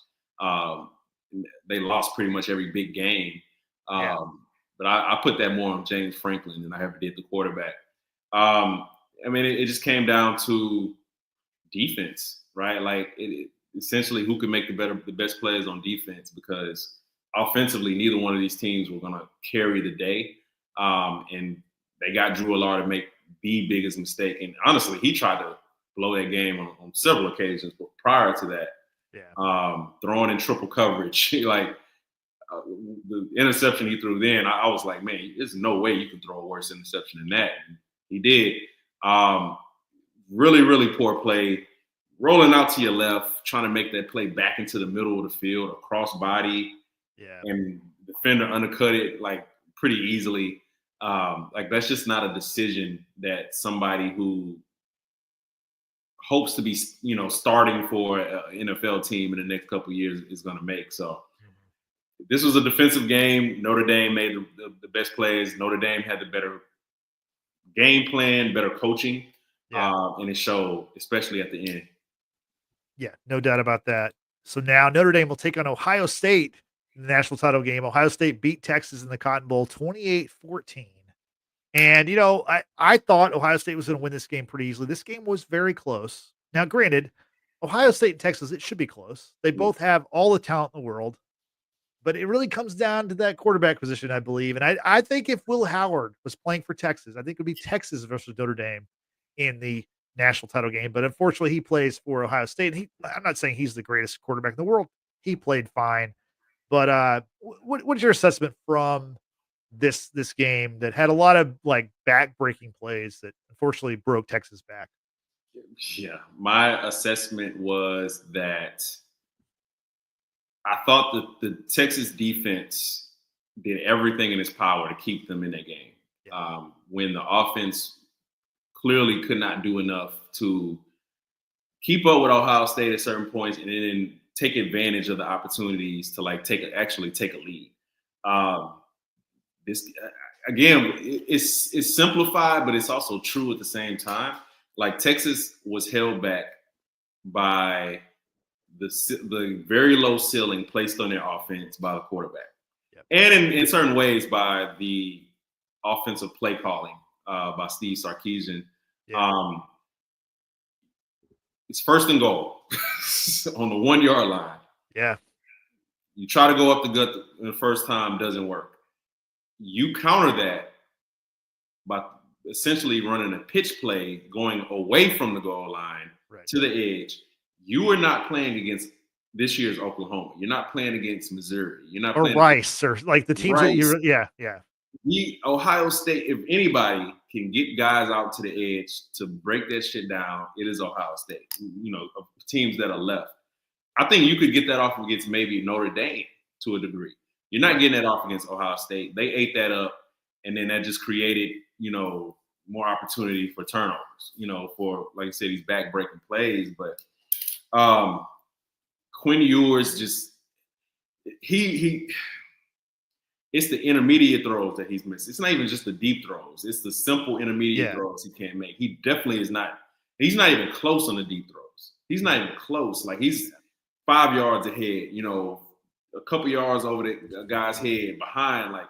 They lost pretty much every big game. But I put that more on James Franklin than I ever did the quarterback. I mean, it just came down to defense, right? Like essentially who could make the best plays on defense, because offensively, neither one of these teams were going to carry the day. And they got Drew Allard to make the biggest mistake. And honestly, he tried to blow that game on several occasions, but prior to that, throwing in triple coverage, like the interception he threw then, I was like, man, there's no way you can throw a worse interception than that. And he did. Really, really poor play. Rolling out to your left, trying to make that play back into the middle of the field, a cross body. And the defender undercut it like pretty easily. Like that's just not a decision that somebody who hopes to be, starting for an NFL team in the next couple of years is going to make. So this was a defensive game. Notre Dame made the best plays. Notre Dame had the better game plan, better coaching, and it showed, especially at the end. Yeah, no doubt about that. So now Notre Dame will take on Ohio State in the national title game. Ohio State beat Texas in the Cotton Bowl 28-14. And, I thought Ohio State was going to win this game pretty easily. This game was very close. Now, granted, Ohio State and Texas, it should be close. They both have all the talent in the world. But it really comes down to that quarterback position, I believe. And I think if Will Howard was playing for Texas, I think it would be Texas versus Notre Dame in the national title game. But unfortunately, he plays for Ohio State. And I'm not saying he's the greatest quarterback in the world. He played fine. But what's your assessment from this game that had a lot of like back-breaking plays that unfortunately broke Texas back? Yeah, my assessment was that I thought that the Texas defense did everything in its power to keep them in that game. When the offense clearly could not do enough to keep up with Ohio State at certain points and then take advantage of the opportunities to actually take a lead. This again, it's simplified, but it's also true at the same time. Like Texas was held back by the very low ceiling placed on their offense by the quarterback, and in certain ways by the offensive play calling by Steve Sarkisian. It's first and goal on the 1 yard line. You try to go up the gut the first time, doesn't work. You counter that by essentially running a pitch play going away from the goal line to the edge. You are not playing against this year's Oklahoma. You're not playing against Missouri. You're not playing Rice or like the teams that you Ohio State, if anybody can get guys out to the edge to break that shit down, it is Ohio State. Of teams that are left. I think you could get that off against maybe Notre Dame to a degree. You're not getting that off against Ohio State. They ate that up, and then that just created, more opportunity for turnovers, for, like I said, these back-breaking plays. But Quinn Ewers just he it's the intermediate throws that he's missing. It's not even just the deep throws. It's the simple intermediate Yeah. throws he can't make. He definitely is not. He's not even close on the deep throws. He's not even close. Like he's 5 yards ahead, a couple yards over the guy's head behind. Like,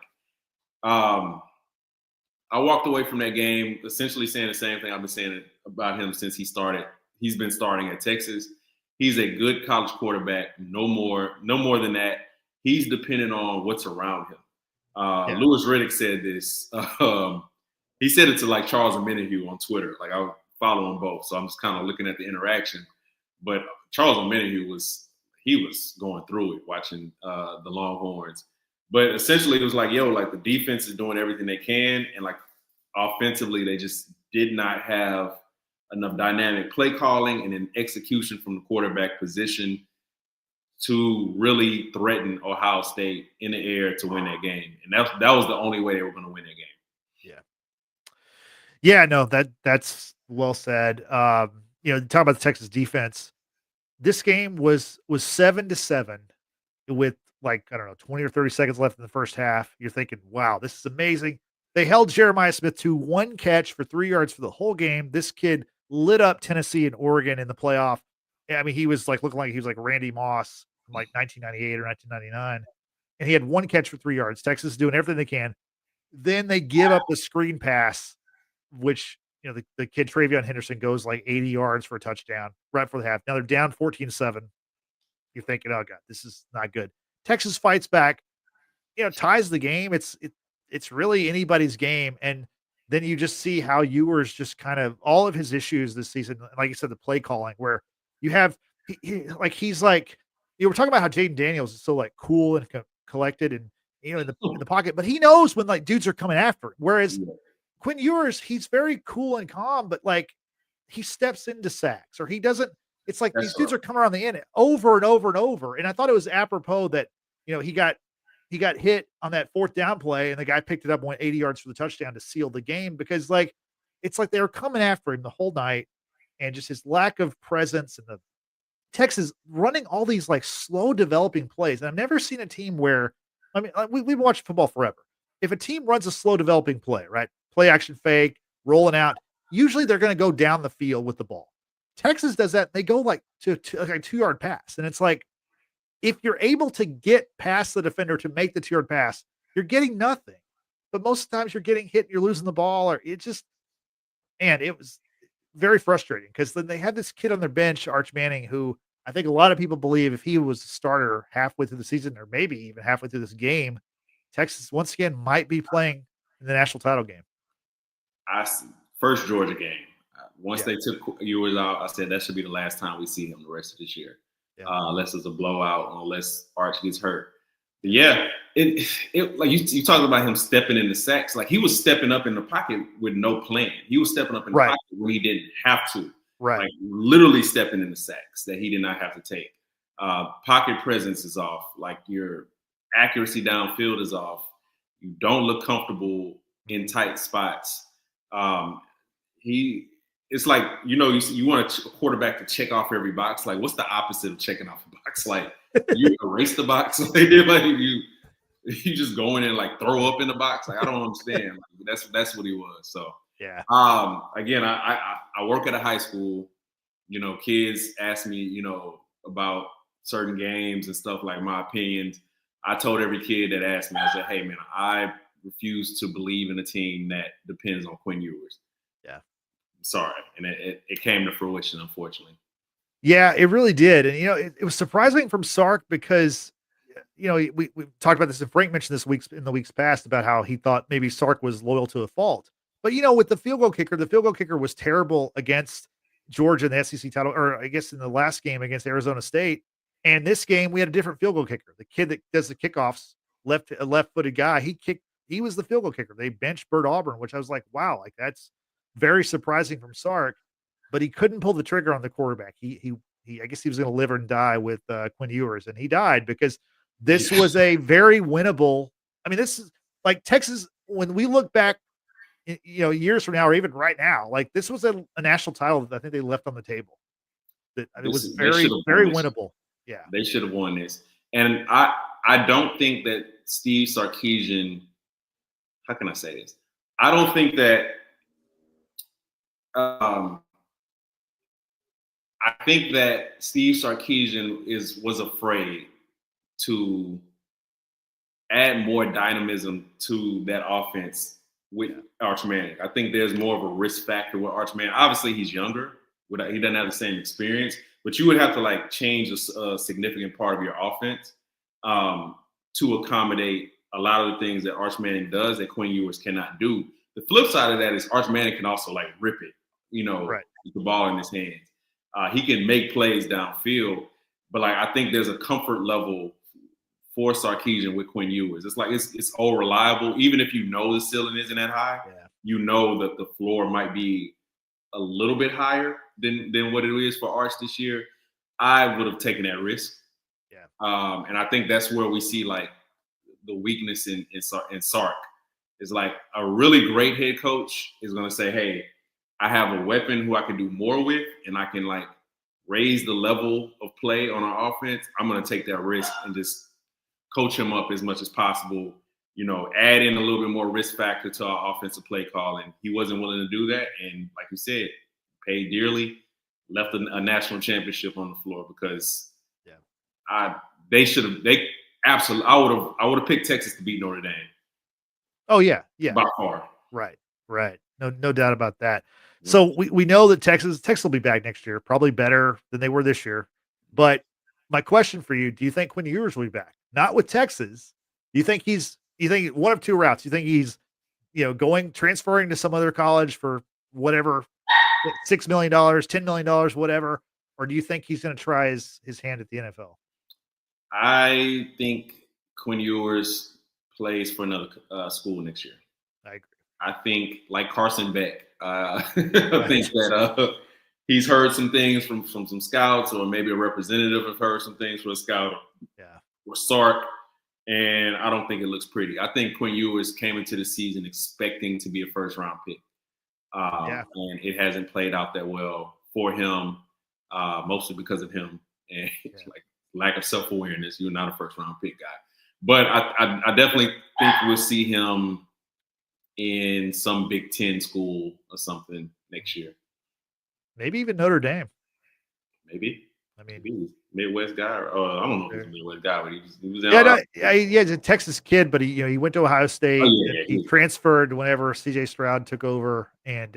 I walked away from that game essentially saying the same thing I've been saying about him since he started. He's been starting at Texas. He's a good college quarterback. No more than that. He's dependent on what's around him. Louis Riddick said this. He said it to like Charles Omenihu on Twitter. Like I follow them both, so I'm just kind of looking at the interaction. But Charles Omenihu was going through it watching the Longhorns. But essentially, it was like, like the defense is doing everything they can, and like offensively, they just did not have enough dynamic play calling and an execution from the quarterback position to really threaten Ohio State in the air to win that game. And that was the only way they were going to win that game. Yeah, no, that's well said. Talk about the Texas defense. This game was 7-7 with 20 or 30 seconds left in the first half. You're thinking, wow, this is amazing. They held Jeremiah Smith to 1 catch for 3 yards for the whole game. This kid lit up Tennessee and Oregon in the playoff. I mean, he was looking like he was like Randy Moss from 1998 or 1999. And he had 1 catch for 3 yards. Texas is doing everything they can. Then they give up the screen pass, which, the kid Travion Henderson goes 80 yards for a touchdown right before the half. Now they're down 14-7. You're thinking, oh God, this is not good. Texas fights back, ties the game. It's really anybody's game. And then you just see how Ewers just kind of all of his issues this season, like you said, the play calling, where you have he's like, we're talking about how Jaden Daniels is so cool and collected and in the pocket, but he knows when dudes are coming after him. Whereas Quinn Ewers, he's very cool and calm, but he steps into sacks or he doesn't. It's like these dudes are coming around the end over and over and over. And I thought it was apropos that, he got hit on that 4th down play and the guy picked it up and went 80 yards for the touchdown to seal the game because it's like they were coming after him the whole night and just his lack of presence and the Texas running all these slow developing plays. And I've never seen a team where, we've watched football forever. If a team runs a slow developing play, right? Play action fake, rolling out, usually they're going to go down the field with the ball. Texas does that. They go to a 2-yard pass. And it's if you're able to get past the defender to make the 2-yard pass, you're getting nothing. But most times you're getting hit, you're losing the ball, or it was very frustrating because then they had this kid on their bench, Arch Manning, who I think a lot of people believe if he was a starter halfway through the season, or maybe even halfway through this game, Texas once again might be playing in the national title game. First Georgia game. Once they took Ewers out, I said that should be the last time we see him the rest of this year. Unless it's a blowout, unless Arch gets hurt. But it like you talked about him stepping in the sacks. Like he was stepping up in the pocket with no plan. He was stepping up in the pocket when he didn't have to. Right. Like literally stepping in the sacks that he did not have to take. Pocket presence is off. Like your accuracy downfield is off. You don't look comfortable in tight spots. It's like, you want a quarterback to check off every box. Like, what's the opposite of checking off a box? Like, you erase the box. Like you just go in and throw up in the box. Like, I don't understand. That's what he was. So, again, I work at a high school. Kids ask me, about certain games and stuff, like my opinions. I told every kid that asked me, I said, hey, man, I refuse to believe in a team that depends on Quinn Ewers. Yeah. Sorry. And it came to fruition, unfortunately. Yeah, it really did. And, it was surprising from Sark because, we talked about this, and Frank mentioned this in the weeks past about how he thought maybe Sark was loyal to a fault. But, with the field goal kicker was terrible against Georgia in the SEC title, or I guess in the last game against Arizona State. And this game, we had a different field goal kicker. The kid that does the kickoffs, a left-footed guy, he was the field goal kicker. They benched Bert Auburn, which I was like, wow, that's very surprising from Sark, but he couldn't pull the trigger on the quarterback. He I guess he was going to live and die with Quinn Ewers, and he died because this was a very winnable. I mean, this is Texas. When we look back, years from now, or even right now, this was a national title that I think they left on the table. That it was very, very winnable. Yeah, they should have won this, and I don't think that Steve Sarkisian, how can I say this? I don't think that I think that Steve Sarkisian was afraid to add more dynamism to that offense with Arch Manning. I think there's more of a risk factor with Arch Manning. Obviously, he's younger. He doesn't have the same experience, but you would have to like change a significant part of your offense to accommodate a lot of the things that Arch Manning does that Quinn Ewers cannot do. The flip side of that is Arch Manning can also like rip it, with the ball in his hands. He can make plays downfield, but like I think there's a comfort level for Sarkisian with Quinn Ewers. It's like it's all reliable. Even if you know the ceiling isn't that high, you know that the floor might be a little bit higher than what it is for Arch this year. I would have taken that risk. Yeah. And I think that's where we see like the weakness in Sark. Is like a really great head coach is going to say, hey, I have a weapon who I can do more with, and I can like raise the level of play on our offense. I'm going to take that risk and just coach him up as much as possible, add in a little bit more risk factor to our offensive play calling. He wasn't willing to do that. And like you said, paid dearly, left a national championship on the floor because I would have picked Texas to beat Notre Dame. Oh yeah. By far. Right. No doubt about that. So we know that Texas will be back next year, probably better than they were this year. But my question for you, do you think Quinn Ewers will be back? Not with Texas. You think one of two routes? You think he's, transferring to some other college for whatever, $6 million, $10 million, whatever, or do you think he's going to try his hand at the NFL? I think Quinn Ewers plays for another school next year. I agree. I think like Carson Beck, I think that he's heard some things from some scouts, or maybe a representative have heard some things from a scout. Or Sark, and I don't think it looks pretty. I think Quinn Ewers came into the season expecting to be a first-round pick, and it hasn't played out that well for him, mostly because of him and like lack of self-awareness. You're not a first-round pick guy, but I definitely think we'll see him in some Big Ten school or something next year. Maybe even Notre Dame. Maybe. I mean, maybe he's Midwest guy. I don't know if he's a Midwest guy, but he was he's a Texas kid, but he went to Ohio State. He transferred whenever C.J. Stroud took over. And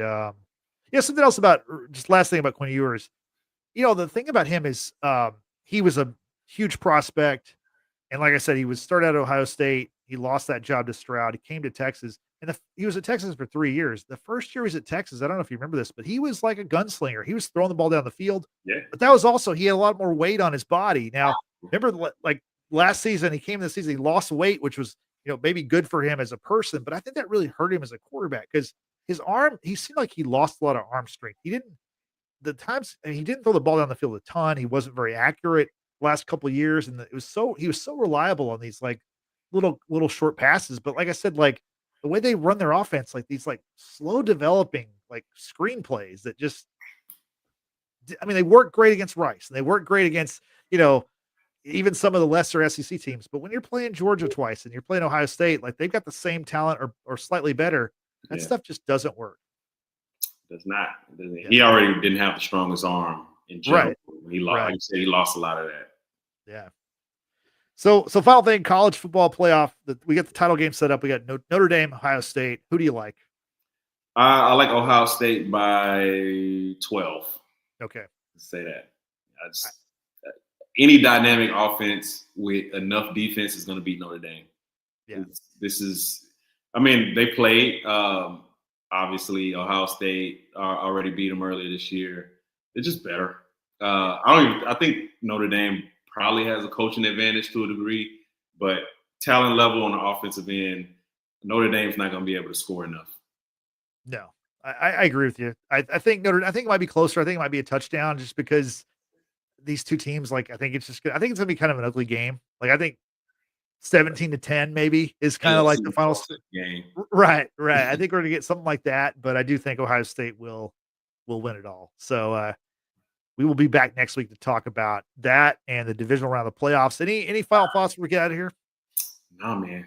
something else about just last thing about Quinn Ewers. The thing about him is he was a huge prospect, and like I said, he was started out at Ohio State. He lost that job to Stroud. He came to Texas, and he was at Texas for 3 years. The first year he was at Texas, I don't know if you remember this, but he was like a gunslinger. He was throwing the ball down the field. Yeah. But that was also, he had a lot more weight on his body. Now, remember, like last season, he came this season, he lost weight, which was, maybe good for him as a person, but I think that really hurt him as a quarterback because his arm, he seemed like he lost a lot of arm strength. He didn't throw the ball down the field a ton. He wasn't very accurate last couple of years. And he was so reliable on these like little short passes. But like I said, like the way they run their offense, like these like slow developing like screenplays that just, they work great against Rice and they work great against, even some of the lesser SEC teams. But when you're playing Georgia twice and you're playing Ohio State, like they've got the same talent or slightly better, that stuff just doesn't work. Does not. He already didn't have the strongest arm in general. He lost, like you said, he lost a lot of that. Yeah. So final thing, college football playoff. We got the title game set up. We got Notre Dame, Ohio State. Who do you like? I like Ohio State by 12. Okay. Let's say that. Any dynamic offense with enough defense is going to beat Notre Dame. Yeah. They played. Obviously, Ohio State already beat them earlier this year. They're just better. I think Notre Dame probably has a coaching advantage to a degree, but talent level on the offensive end, Notre Dame's not going to be able to score enough. No, I agree with you. I think it might be closer. I think it might be a touchdown just because these two teams, like, I think it's going to be kind of an ugly game. Like, I think 17-10 maybe is kind of like the final game. Right. I think we're going to get something like that, but I do think Ohio State will win it all. So, we will be back next week to talk about that and the divisional round of the playoffs. Any final thoughts before we get out of here? Nah, man.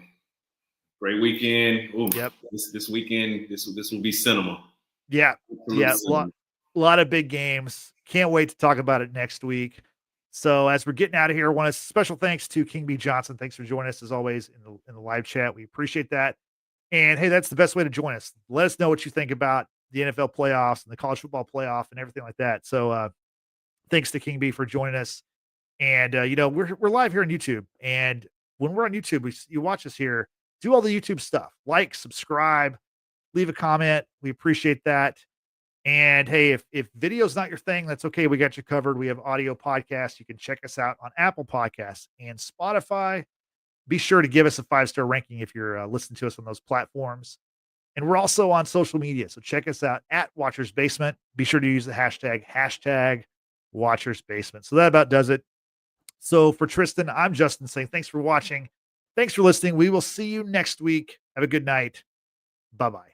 Great weekend. Ooh, Yep. This weekend, this will be cinema. Yeah. Yeah. Cinema. A lot of big games. Can't wait to talk about it next week. So as we're getting out of here, I want to special thanks to King B Johnson. Thanks for joining us as always in the live chat. We appreciate that. And hey, that's the best way to join us. Let us know what you think about the NFL playoffs and the college football playoff and everything like that. So thanks to King B for joining us. And we're live here on YouTube. And when we're on YouTube, you watch us here, do all the YouTube stuff. Like, subscribe, leave a comment. We appreciate that. And hey, if video's not your thing, that's okay. We got you covered. We have audio podcasts. You can check us out on Apple Podcasts and Spotify. Be sure to give us a 5-star ranking if you're listening to us on those platforms. And we're also on social media. So check us out at Watchers Basement. Be sure to use the hashtag Watchers Basement. So that about does it. So for Tristan, I'm Justin saying thanks for watching. Thanks for listening. We will see you next week. Have a good night. Bye-bye.